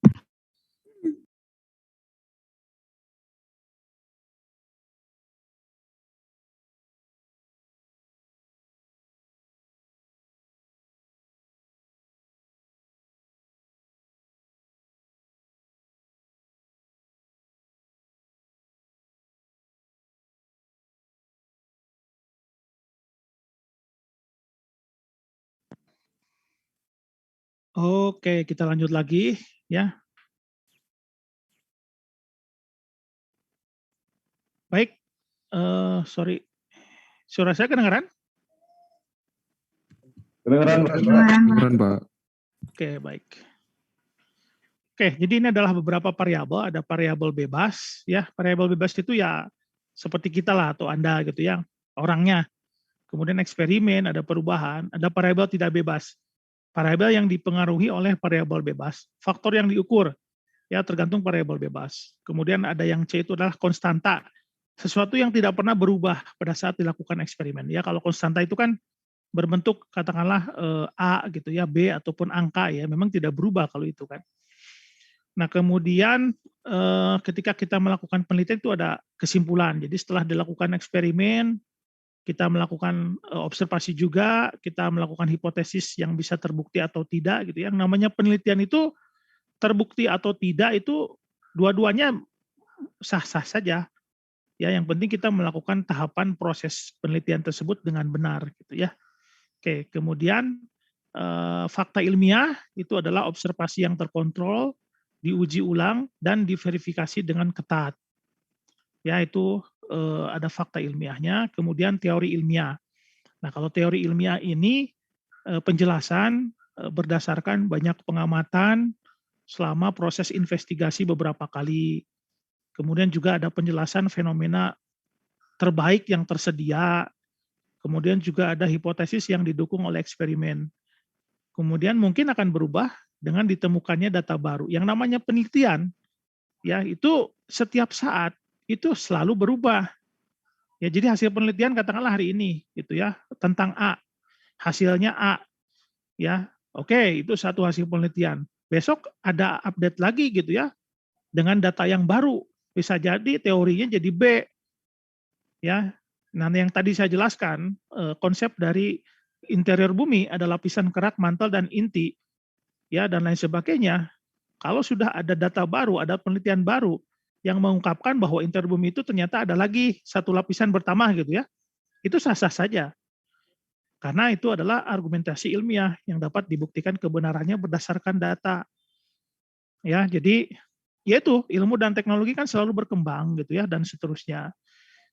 Oke, kita lanjut lagi ya. Baik, sorry, suara saya kedengaran? Kedengeran, Pak. Kedengeran, Pak. Oke, baik. Oke, jadi ini adalah beberapa variabel, ada variabel bebas, ya. Variabel bebas itu ya seperti kita lah atau Anda gitu ya, orangnya. Kemudian eksperimen, ada perubahan, ada variabel tidak bebas. Variabel yang dipengaruhi oleh variabel bebas. Faktor yang diukur, ya tergantung variabel bebas. Kemudian ada yang C itu adalah konstanta. Sesuatu yang tidak pernah berubah pada saat dilakukan eksperimen. Ya, kalau konstanta itu kan berbentuk katakanlah A gitu ya, B ataupun angka ya, memang tidak berubah kalau itu kan. Nah, kemudian ketika kita melakukan penelitian itu ada kesimpulan. Jadi setelah dilakukan eksperimen, kita melakukan observasi juga, kita melakukan hipotesis yang bisa terbukti atau tidak gitu ya. Yang namanya penelitian itu terbukti atau tidak itu dua-duanya sah-sah saja. Ya, yang penting kita melakukan tahapan proses penelitian tersebut dengan benar gitu ya. Oke, kemudian fakta ilmiah itu adalah observasi yang terkontrol, diuji ulang dan diverifikasi dengan ketat. Ya, itu ada fakta ilmiahnya, kemudian teori ilmiah. Nah, kalau teori ilmiah ini penjelasan berdasarkan banyak pengamatan selama proses investigasi beberapa kali. Kemudian juga ada penjelasan fenomena terbaik yang tersedia. Kemudian juga ada hipotesis yang didukung oleh eksperimen. Kemudian mungkin akan berubah dengan ditemukannya data baru. Yang namanya penelitian, ya itu setiap saat itu selalu berubah. Ya, jadi hasil penelitian katakanlah hari ini gitu ya, tentang A. Hasilnya A. Ya. Oke, itu satu hasil penelitian. Besok ada update lagi gitu ya dengan data yang baru. Bisa jadi teorinya jadi B. Ya. Nah, yang tadi saya jelaskan, konsep dari interior bumi ada lapisan kerak, mantel dan inti. Ya, dan lain sebagainya. Kalau sudah ada data baru, ada penelitian baru yang mengungkapkan bahwa interior bumi itu ternyata ada lagi satu lapisan bertambah gitu ya, itu sah-sah saja. Karena itu adalah argumentasi ilmiah yang dapat dibuktikan kebenarannya berdasarkan data. Ya, jadi ya itu ilmu dan teknologi kan selalu berkembang gitu ya dan seterusnya.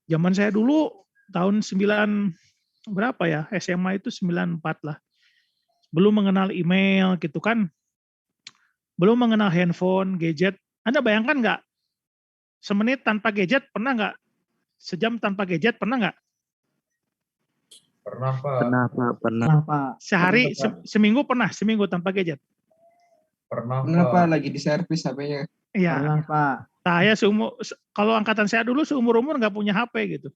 Zaman saya dulu tahun 9 berapa ya? SMA itu 94 lah. Belum mengenal email gitu kan. Belum mengenal handphone, gadget. Anda bayangkan nggak? Semenit tanpa gadget pernah nggak? Sejam tanpa gadget pernah nggak? Pernah, Pak. Pernah, Pak. Pernah. Pernah, Pak. Sehari, seminggu pernah? Seminggu tanpa gadget? Pernah, Pak. Lagi di servis HP-nya. Iya. Pernah, Pak. Saya kalau angkatan saya dulu seumur-umur nggak punya HP gitu.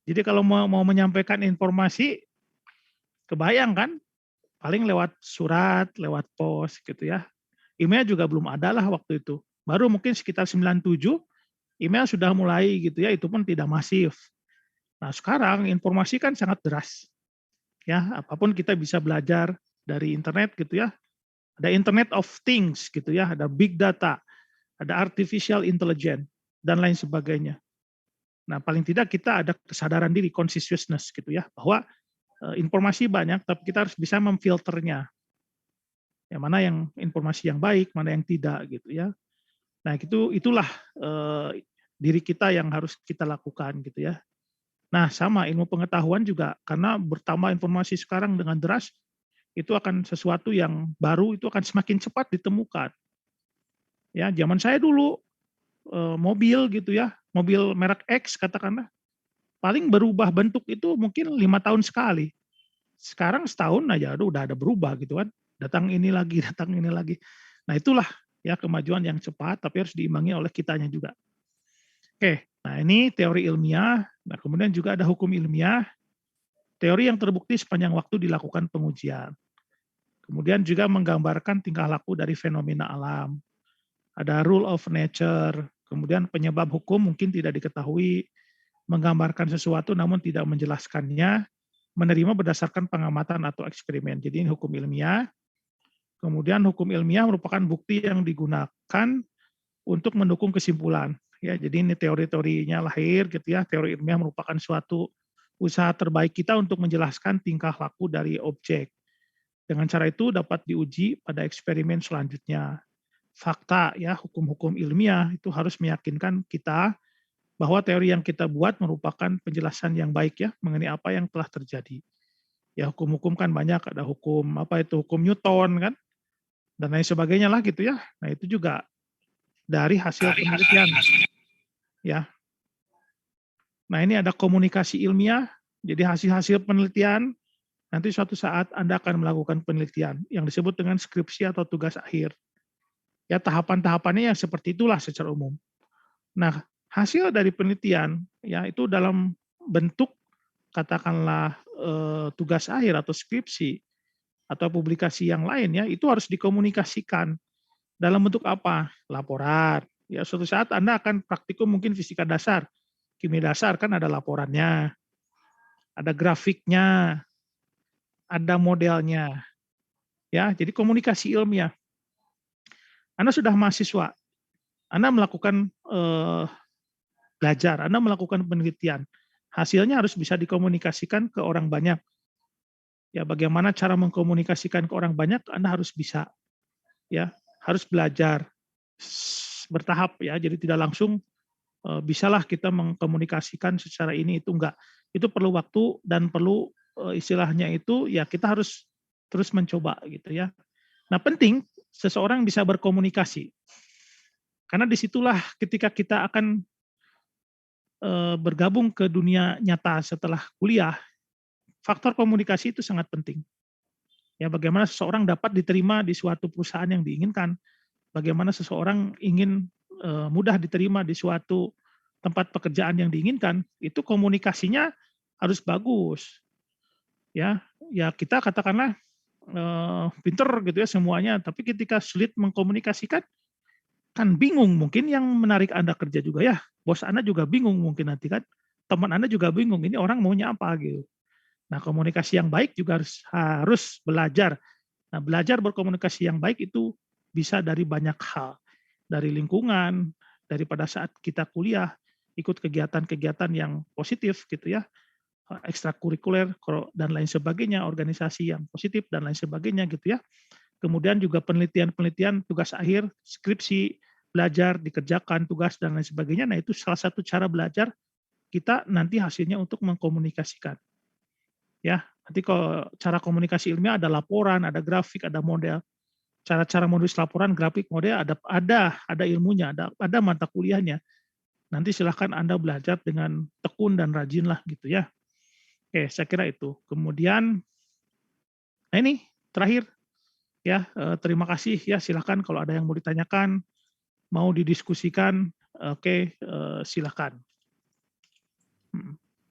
Jadi kalau mau menyampaikan informasi, kebayang kan? Paling lewat surat, lewat pos gitu ya. Email juga belum ada lah waktu itu. Baru mungkin sekitar 97, email sudah mulai gitu ya, itu pun tidak masif. Nah sekarang informasi kan sangat deras. Ya, apapun kita bisa belajar dari internet gitu ya. Ada Internet of Things gitu ya, ada big data, ada artificial intelligence, dan lain sebagainya. Nah paling tidak kita ada kesadaran diri, consciousness gitu ya, bahwa informasi banyak, tapi kita harus bisa memfilternya. Yang mana yang informasi yang baik, mana yang tidak gitu ya. Nah itulah diri kita yang harus kita lakukan gitu ya. Nah sama ilmu pengetahuan juga, karena bertambah informasi sekarang dengan deras, itu akan sesuatu yang baru, itu akan semakin cepat ditemukan. Ya zaman saya dulu mobil gitu ya, mobil merek X katakanlah, paling berubah bentuk itu mungkin 5 tahun sekali. Sekarang setahun aja udah ada berubah gitu kan. Datang ini lagi, datang ini lagi. Nah itulah ya kemajuan yang cepat, tapi harus diimbangi oleh kitanya juga. Oke, nah ini teori ilmiah. Nah kemudian juga ada hukum ilmiah, teori yang terbukti sepanjang waktu dilakukan pengujian. Kemudian juga menggambarkan tingkah laku dari fenomena alam. Ada rule of nature, kemudian penyebab hukum mungkin tidak diketahui, menggambarkan sesuatu namun tidak menjelaskannya, menerima berdasarkan pengamatan atau eksperimen. Jadi ini hukum ilmiah. Kemudian hukum ilmiah merupakan bukti yang digunakan untuk mendukung kesimpulan. Ya, jadi ini teori-teorinya lahir gitu ya. Teori ilmiah merupakan suatu usaha terbaik kita untuk menjelaskan tingkah laku dari objek. Dengan cara itu dapat diuji pada eksperimen selanjutnya. Fakta ya, hukum-hukum ilmiah itu harus meyakinkan kita bahwa teori yang kita buat merupakan penjelasan yang baik ya mengenai apa yang telah terjadi. Ya hukum-hukum kan banyak, ada hukum hukum Newton kan, dan lain sebagainya lah gitu ya. Nah itu juga dari hasil penelitian. Ya. Nah ini ada komunikasi ilmiah, jadi hasil-hasil penelitian, nanti suatu saat Anda akan melakukan penelitian yang disebut dengan skripsi atau tugas akhir. Ya tahapan-tahapannya yang seperti itulah secara umum. Nah hasil dari penelitian ya itu dalam bentuk katakanlah tugas akhir atau skripsi atau publikasi yang lain ya itu harus dikomunikasikan dalam bentuk apa? Laporan. Ya suatu saat Anda akan praktikum mungkin fisika dasar, kimia dasar kan ada laporannya, ada grafiknya, ada modelnya. Ya, jadi komunikasi ilmiah. Anda sudah mahasiswa, Anda melakukan belajar, Anda melakukan penelitian. Hasilnya harus bisa dikomunikasikan ke orang banyak. Ya, bagaimana cara mengkomunikasikan ke orang banyak, Anda harus bisa. Ya, harus belajar bertahap ya. Jadi tidak langsung bisalah kita mengkomunikasikan secara ini itu enggak. Itu perlu waktu dan perlu istilahnya itu ya kita harus terus mencoba gitu ya. Nah, penting seseorang bisa berkomunikasi. Karena disitulah ketika kita akan bergabung ke dunia nyata setelah kuliah, faktor komunikasi itu sangat penting. Ya, bagaimana seseorang dapat diterima di suatu perusahaan yang diinginkan, bagaimana seseorang ingin mudah diterima di suatu tempat pekerjaan yang diinginkan, itu komunikasinya harus bagus. Ya, ya kita katakanlah pinter gitu ya semuanya, tapi ketika sulit mengkomunikasikan, kan bingung mungkin yang menarik Anda kerja juga ya, bos Anda juga bingung mungkin nanti kan, teman Anda juga bingung, ini orang maunya apa gitu. Nah komunikasi yang baik juga harus belajar. Nah belajar berkomunikasi yang baik itu bisa dari banyak hal, dari lingkungan, dari pada saat kita kuliah, ikut kegiatan-kegiatan yang positif gitu ya, ekstrakurikuler dan lain sebagainya, organisasi yang positif dan lain sebagainya gitu ya. Kemudian juga penelitian-penelitian, tugas akhir, skripsi, belajar, dikerjakan, tugas dan lain sebagainya. Nah, itu salah satu cara belajar kita nanti hasilnya untuk mengkomunikasikan. Ya, nanti kalau cara komunikasi ilmiah ada laporan, ada grafik, ada model. Cara-cara menulis laporan, grafik, model ada ilmunya, ada mata kuliahnya. Nanti silahkan Anda belajar dengan tekun dan rajin lah gitu ya. Oke, saya kira itu. Kemudian, nah ini terakhir ya, terima kasih ya, silahkan kalau ada yang mau ditanyakan, mau didiskusikan, oke, silahkan.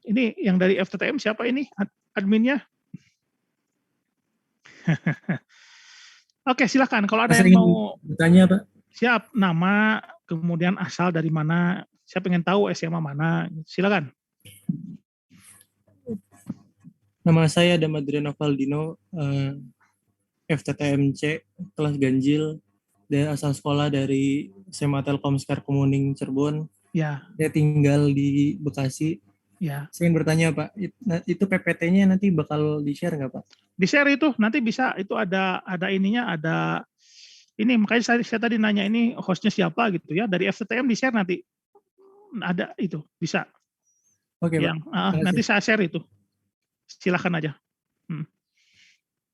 Ini yang dari FTTM siapa ini adminnya? Oke, silahkan kalau ada yang mau bertanya, Pak. Siap, nama, kemudian asal dari mana, saya pengen tahu SMA mana, silakan. Nama saya Damadriano Valdino, FTTMC, kelas ganjil, dan asal sekolah dari SMA Telkom Sekar Kemuning Cirebon. Ya. Saya tinggal di Bekasi. Ya. Saya ingin bertanya, Pak, itu PPT-nya nanti bakal di-share nggak, Pak? Di-share itu, nanti bisa, itu ada ininya, ada ini, makanya saya tadi nanya ini hostnya siapa gitu ya, dari FTTM di-share nanti. Ada itu, bisa. Oke, yang, Pak. nanti saya share itu. Silakan aja.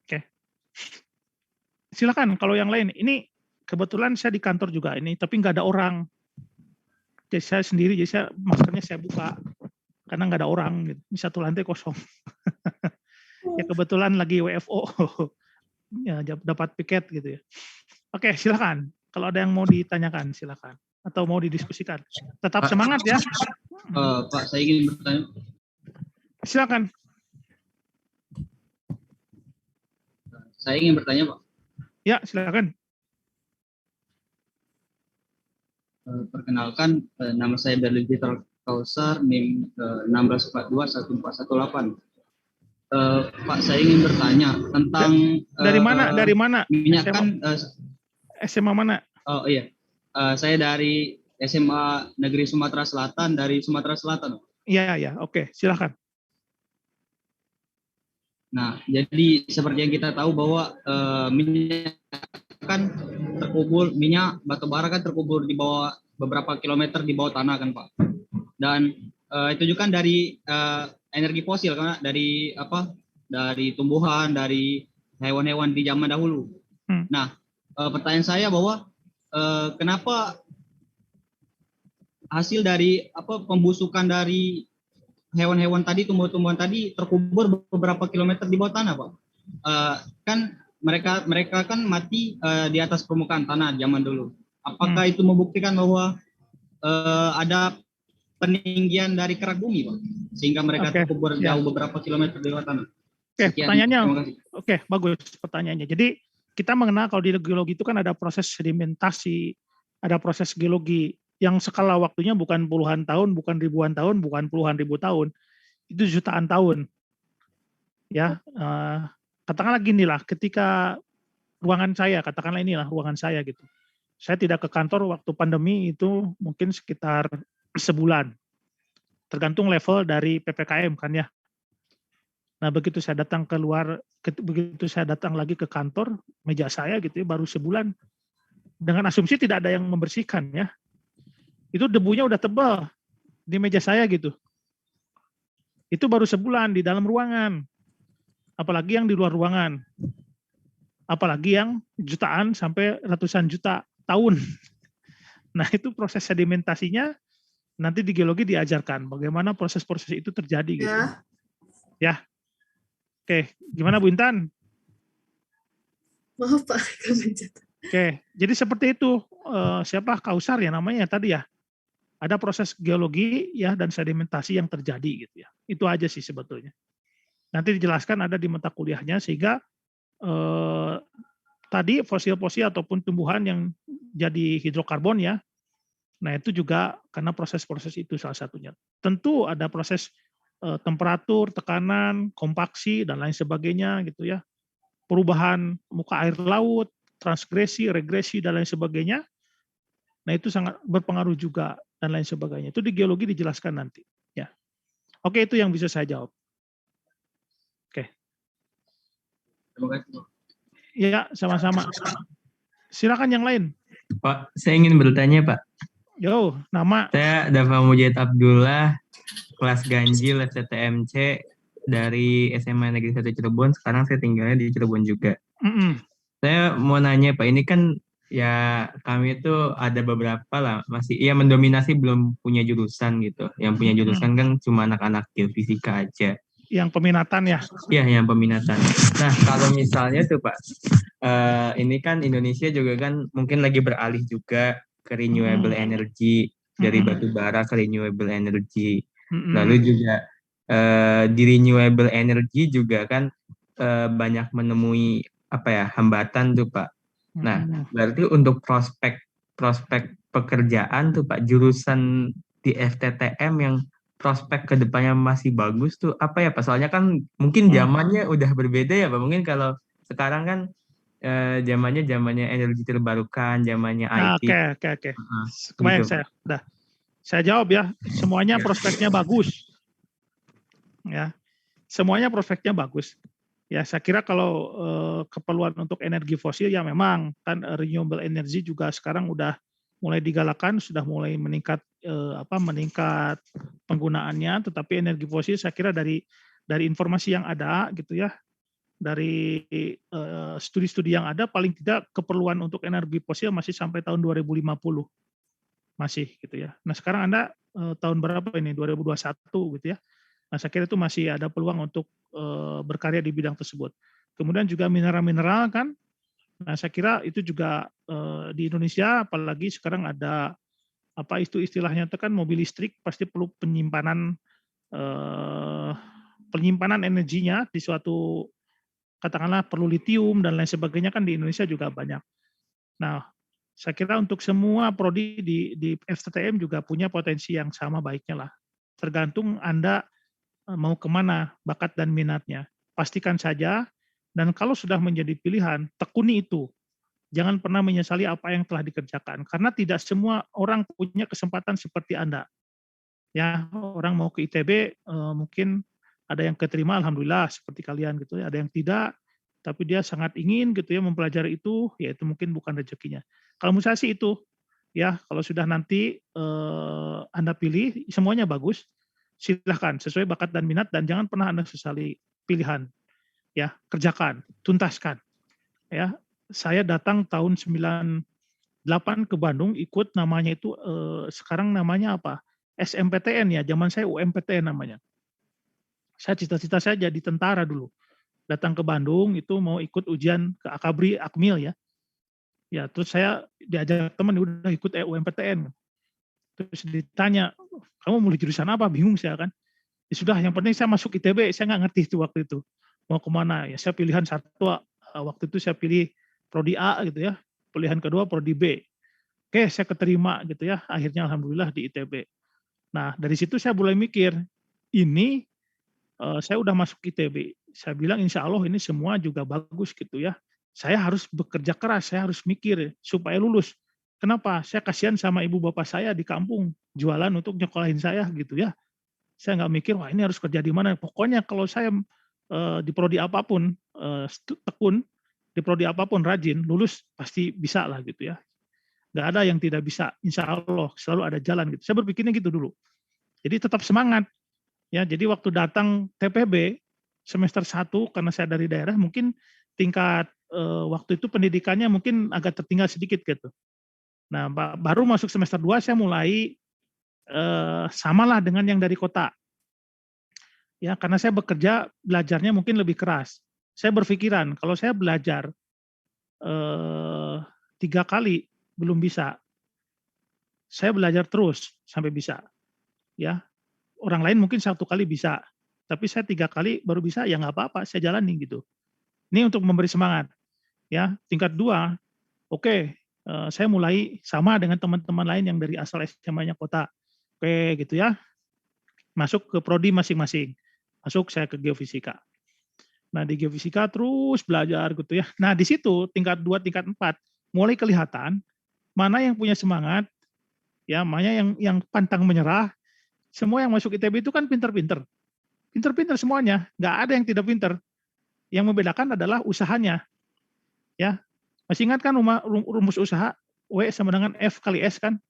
Oke. Silakan kalau yang lain. Ini kebetulan saya di kantor juga ini, tapi nggak ada orang. Jadi saya sendiri, jadi maskernya saya buka karena nggak ada orang. Gitu. Ini satu lantai kosong. Ya kebetulan lagi WFO. Ya dapat piket gitu ya. Oke, silakan. Kalau ada yang mau ditanyakan, silakan. Atau mau didiskusikan. Tetap semangat ya. Pak, saya ingin bertanya. Silakan. Saya ingin bertanya, Pak. Ya, silakan. Perkenalkan, nama saya Berli Jitra Kausar, NIM 16421418. Pak, saya ingin bertanya tentang dari mana? Dari mana? Minyak kan SMA mana? Oh iya, saya dari SMA Negeri Sumatera Selatan, dari Sumatera Selatan. Iya, oke, silakan. Nah, jadi seperti yang kita tahu bahwa minyak kan terkubur, minyak batubara kan terkubur di bawah beberapa kilometer di bawah tanah kan, Pak. Dan itu juga kan dari energi fosil, karena dari dari tumbuhan, dari hewan-hewan di zaman dahulu. Nah, pertanyaan saya bahwa kenapa hasil dari pembusukan dari hewan-hewan tadi, tumbuh-tumbuhan tadi terkubur beberapa kilometer di bawah tanah, Pak. Kan mereka kan mati di atas permukaan tanah zaman dulu. Apakah itu membuktikan bahwa ada peninggian dari kerak bumi, Pak, sehingga mereka terkubur jauh beberapa kilometer di bawah tanah? Pertanyaannya, bagus pertanyaannya. Jadi kita mengenal kalau di geologi itu kan ada proses sedimentasi, ada proses geologi yang skala waktunya bukan puluhan tahun, bukan ribuan tahun, bukan puluhan ribu tahun, itu jutaan tahun. Ya, katakanlah gini lah, ketika ruangan saya, katakanlah inilah ruangan saya gitu. Saya tidak ke kantor waktu pandemi itu mungkin sekitar sebulan, tergantung level dari PPKM kan ya. Nah begitu saya datang keluar, begitu saya datang lagi ke kantor, meja saya gitu ya, baru sebulan. Dengan asumsi tidak ada yang membersihkan ya. Itu debunya udah tebal di meja saya gitu. Itu baru sebulan di dalam ruangan. Apalagi yang di luar ruangan. Apalagi yang jutaan sampai ratusan juta tahun. Nah itu proses sedimentasinya nanti di geologi diajarkan bagaimana proses-proses itu terjadi gitu. Ya. Oke, gimana Bu Intan? Maaf Pak, Oke, jadi seperti itu. Siapa Kausar ya namanya tadi ya? Ada proses geologi ya dan sedimentasi yang terjadi gitu ya. Itu aja sih sebetulnya. Nanti dijelaskan ada di mata kuliahnya sehingga tadi fosil-fosil ataupun tumbuhan yang jadi hidrokarbon ya. Nah, itu juga karena proses-proses itu salah satunya. Tentu ada proses temperatur, tekanan, kompaksi dan lain sebagainya gitu ya. Perubahan muka air laut, transgresi, regresi dan lain sebagainya. Nah, itu sangat berpengaruh juga dan lain sebagainya. Itu di geologi dijelaskan nanti, ya. Oke, itu yang bisa saya jawab. Terima kasih. Ya, sama-sama. Silakan yang lain. Pak, saya ingin bertanya Pak. Yo, nama. Saya Dafa Mujahid Abdullah, kelas ganjil STMC dari SMA Negeri 1 Cirebon. Sekarang saya tinggalnya di Cirebon juga. Saya mau nanya Pak, ini kan ya kami itu ada beberapa lah, masih ya mendominasi belum punya jurusan gitu. Yang punya jurusan kan cuma anak-anak geofisika aja. Yang peminatan ya? Iya, yang peminatan. Nah, kalau misalnya tuh Pak, ini kan Indonesia juga kan mungkin lagi beralih juga ke renewable energy, dari batu bara ke renewable energy. Lalu juga di renewable energy juga kan banyak menemui hambatan tuh Pak. Nah, berarti untuk prospek pekerjaan tuh Pak, jurusan di FTTM yang prospek kedepannya masih bagus tuh apa ya Pak? Soalnya kan mungkin zamannya udah berbeda ya Pak. Mungkin kalau sekarang kan zamannya energi terbarukan, zamannya IT. Oke. Kebayang gitu, saya. Udah. Saya jawab ya. Semuanya prospeknya bagus. Ya. Semuanya prospeknya bagus. Ya, saya kira kalau keperluan untuk energi fosil ya memang kan renewable energy juga sekarang udah mulai digalakan, sudah mulai meningkat meningkat penggunaannya, tetapi energi fosil saya kira dari informasi yang ada gitu ya, dari studi-studi yang ada paling tidak keperluan untuk energi fosil masih sampai tahun 2050 masih gitu ya. Nah sekarang Anda tahun berapa ini 2021 gitu ya. Nah saya kira itu masih ada peluang untuk berkarya di bidang tersebut. Kemudian juga mineral-mineral kan. Nah, saya kira itu juga di Indonesia, apalagi sekarang ada istilahnya itu kan mobil listrik pasti perlu penyimpanan energinya di suatu katakanlah perlu litium dan lain sebagainya kan di Indonesia juga banyak. Nah, saya kira untuk semua prodi di FTTM juga punya potensi yang sama baiknya lah. Tergantung Anda mau kemana bakat dan minatnya. Pastikan saja. Dan kalau sudah menjadi pilihan, tekuni itu. Jangan pernah menyesali apa yang telah dikerjakan. Karena tidak semua orang punya kesempatan seperti Anda. Ya, orang mau ke ITB, mungkin ada yang keterima, alhamdulillah, seperti kalian gitu ya. Ada yang tidak, tapi dia sangat ingin gitu ya mempelajari itu, ya itu mungkin bukan rezekinya. Kalau menurut saya sih itu, ya kalau sudah nanti Anda pilih, semuanya bagus, silahkan sesuai bakat dan minat dan jangan pernah Anda sesali pilihan. Ya, kerjakan, tuntaskan. Ya, saya datang tahun 98 ke Bandung ikut namanya itu sekarang namanya apa? SMPTN ya, zaman saya UMPTN namanya. Saya cita-cita saya jadi tentara dulu. Datang ke Bandung itu mau ikut ujian ke Akabri Akmil ya. Ya, terus saya diajak teman udah ikut UMPTN. Terus ditanya, "Kamu mau jurusan apa?" Bingung saya kan. Ya sudah, yang penting saya masuk ITB, saya nggak ngerti itu waktu itu. Mau kemana ya saya pilihan satu waktu itu saya pilih prodi A gitu ya, pilihan kedua prodi B. Oke saya keterima gitu ya, akhirnya alhamdulillah di ITB. Nah dari situ saya mulai mikir, ini saya udah masuk ITB, saya bilang insya Allah ini semua juga bagus gitu ya, saya harus bekerja keras, saya harus mikir supaya lulus. Kenapa? Saya kasihan sama ibu bapak saya di kampung, jualan untuk nyekolahin saya gitu ya. Saya nggak mikir, wah ini harus kerja di mana, pokoknya kalau saya di prodi apapun tekun, di prodi apapun rajin, lulus pasti bisa lah gitu ya. Nggak ada yang tidak bisa, insya Allah selalu ada jalan gitu. Saya berpikirnya gitu dulu. Jadi tetap semangat. Ya, jadi waktu datang TPB semester 1 karena saya dari daerah, mungkin tingkat waktu itu pendidikannya mungkin agak tertinggal sedikit gitu. Nah, baru masuk semester 2 saya mulai samalah dengan yang dari kota. Ya, karena saya bekerja, belajarnya mungkin lebih keras. Saya berpikiran, kalau saya belajar 3 kali belum bisa, saya belajar terus sampai bisa. Ya, orang lain mungkin 1 kali bisa, tapi saya 3 kali baru bisa, ya nggak apa-apa, saya jalani gitu. Ini untuk memberi semangat. Ya, tingkat 2, oke, saya mulai sama dengan teman-teman lain yang dari asal SMA-nya kota. Oke, gitu ya. Masuk ke prodi masing-masing. Masuk saya ke geofisika. Nah di geofisika terus belajar gitu ya. Nah di situ tingkat 2, tingkat 4 mulai kelihatan mana yang punya semangat, ya mana yang pantang menyerah. Semua yang masuk ITB itu kan pinter-pinter semuanya, nggak ada yang tidak pinter. Yang membedakan adalah usahanya. Ya. Masih ingat kan rumus usaha W sama dengan F kali S kan?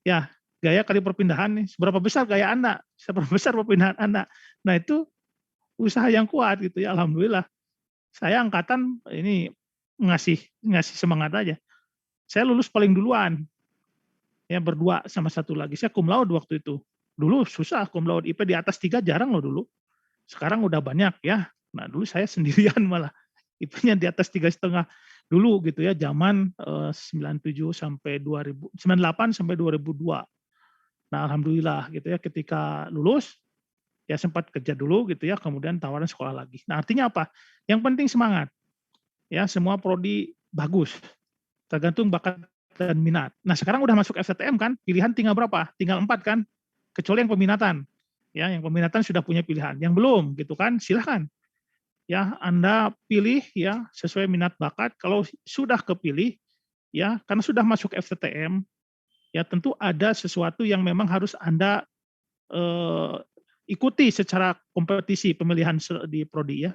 Ya, gaya kali perpindahan nih. Seberapa besar gaya Anda? Seberapa besar perpindahan Anda? Nah, itu usaha yang kuat gitu ya. Alhamdulillah. Saya angkatan ini ngasih semangat aja. Saya lulus paling duluan. Ya, berdua sama satu lagi. Saya cum laude waktu itu. Dulu susah cum laude. IP di atas 3 jarang loh dulu. Sekarang udah banyak ya. Nah, dulu saya sendirian malah. IP-nya di atas 3,5 dulu gitu ya, zaman 97 sampai 2000, 98 sampai 2002. Nah, alhamdulillah gitu ya, ketika lulus ya sempat kerja dulu gitu ya, kemudian tawaran sekolah lagi. Nah, artinya apa? Yang penting semangat. Ya, semua prodi bagus. Tergantung bakat dan minat. Nah, sekarang udah masuk FTTM kan, pilihan tinggal berapa? Tinggal 4 kan? Kecuali yang peminatan. Ya, yang peminatan sudah punya pilihan. Yang belum gitu kan, silahkan. Ya, Anda pilih ya sesuai minat bakat. Kalau sudah kepilih ya, karena sudah masuk FTTM, ya tentu ada sesuatu yang memang harus Anda ikuti secara kompetisi pemilihan di prodi ya.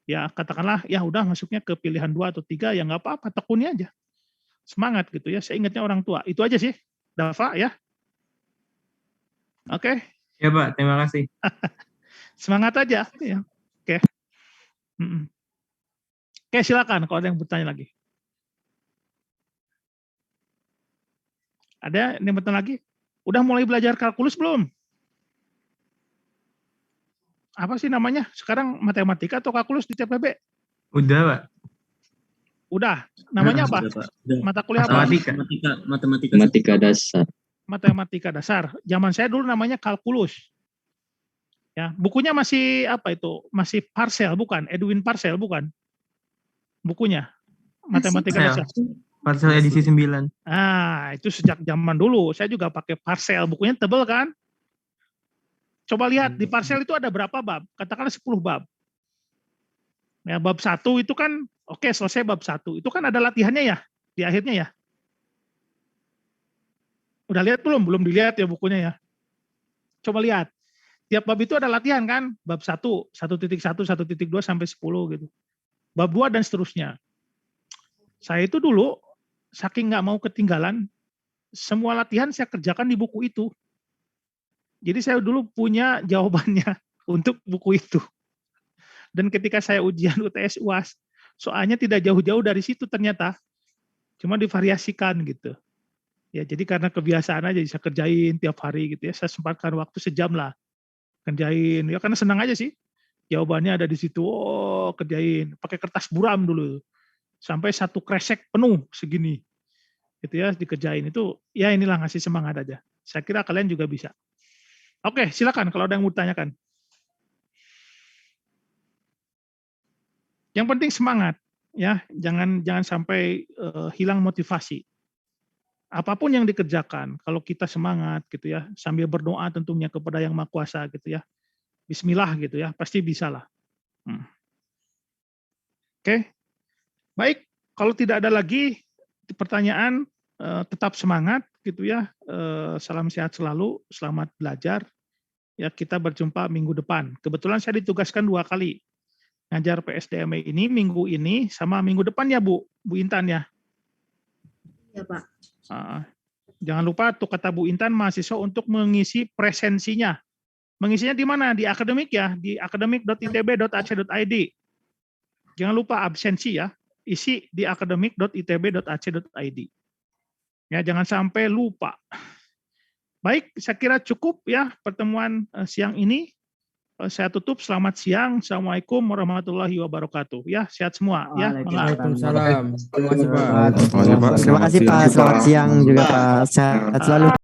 Ya, katakanlah ya udah masuknya ke pilihan 2 atau 3 ya nggak apa-apa, tekuni aja. Semangat gitu ya. Saya ingatnya orang tua. Itu aja sih, Dava ya. Oke. Ya Pak, terima kasih. Semangat aja ya. Oke. Oke, silakan kalau ada yang bertanya lagi. Ada yang bertanya lagi? Udah mulai belajar kalkulus belum? Apa sih namanya? Sekarang matematika atau kalkulus di TPB? Udah Pak. Udah. Namanya apa? Mata kuliah apa? Matematika dasar. Matematika dasar. Zaman saya dulu namanya kalkulus. Ya, bukunya masih apa itu? Masih Parcel bukan? Edwin Parcel bukan? Bukunya. Matematika dasar. Parcel edisi 9. Ah, itu sejak zaman dulu. Saya juga pakai Parcel. Bukunya tebal kan? Coba lihat di Parcel itu ada berapa bab? Katakanlah 10 bab. Ya, bab 1 itu kan oke, selesai bab 1. Itu kan ada latihannya ya di akhirnya ya. Udah lihat belum? Belum dilihat ya bukunya ya. Coba lihat. Tiap bab itu ada latihan kan? Bab 1, 1.1, 1.2 sampai 10 gitu. Bab 2 dan seterusnya. Saya itu dulu saking nggak mau ketinggalan, semua latihan saya kerjakan di buku itu. Jadi saya dulu punya jawabannya untuk buku itu. Dan ketika saya ujian UTS UAS, soalnya tidak jauh-jauh dari situ ternyata. Cuma divariasikan gitu. Ya, jadi karena kebiasaan aja bisa kerjain tiap hari gitu ya. Saya sempatkan waktu sejam lah. Kerjain, ya karena senang aja sih. Jawabannya ada di situ, oh kerjain. Pakai kertas buram dulu. Sampai 1 kresek penuh segini. Gitu ya, dikerjain. Itu ya inilah ngasih semangat aja. Saya kira kalian juga bisa. Oke, silakan kalau ada yang mau tanyakan. Yang penting semangat, ya. Jangan sampai hilang motivasi. Apapun yang dikerjakan, kalau kita semangat gitu ya, sambil berdoa tentunya kepada Yang Maha Kuasa gitu ya. Bismillah gitu ya, pasti bisa lah. Oke. Baik, kalau tidak ada lagi pertanyaan, tetap semangat gitu ya. Salam sehat selalu, selamat belajar. Ya, kita berjumpa minggu depan. Kebetulan saya ditugaskan 2 kali ngajar PSDM ini, minggu ini sama minggu depan ya Bu Intan ya. Ya Pak. Jangan lupa tuh kata Bu Intan mahasiswa untuk mengisi presensinya. Mengisinya di mana? Di akademik ya, di akademik.itb.ac.id. Jangan lupa absensi ya, isi di akademik.itb.ac.id. Ya, jangan sampai lupa. Baik, saya kira cukup ya pertemuan siang ini. Saya tutup. Selamat siang. Assalamualaikum warahmatullahi wabarakatuh. Ya, sehat semua. Ya, Waalaikumsalam. Terima kasih Pak. Terima kasih Pak. Terima kasih Pak. Selamat siang juga Pak. Sehat selalu.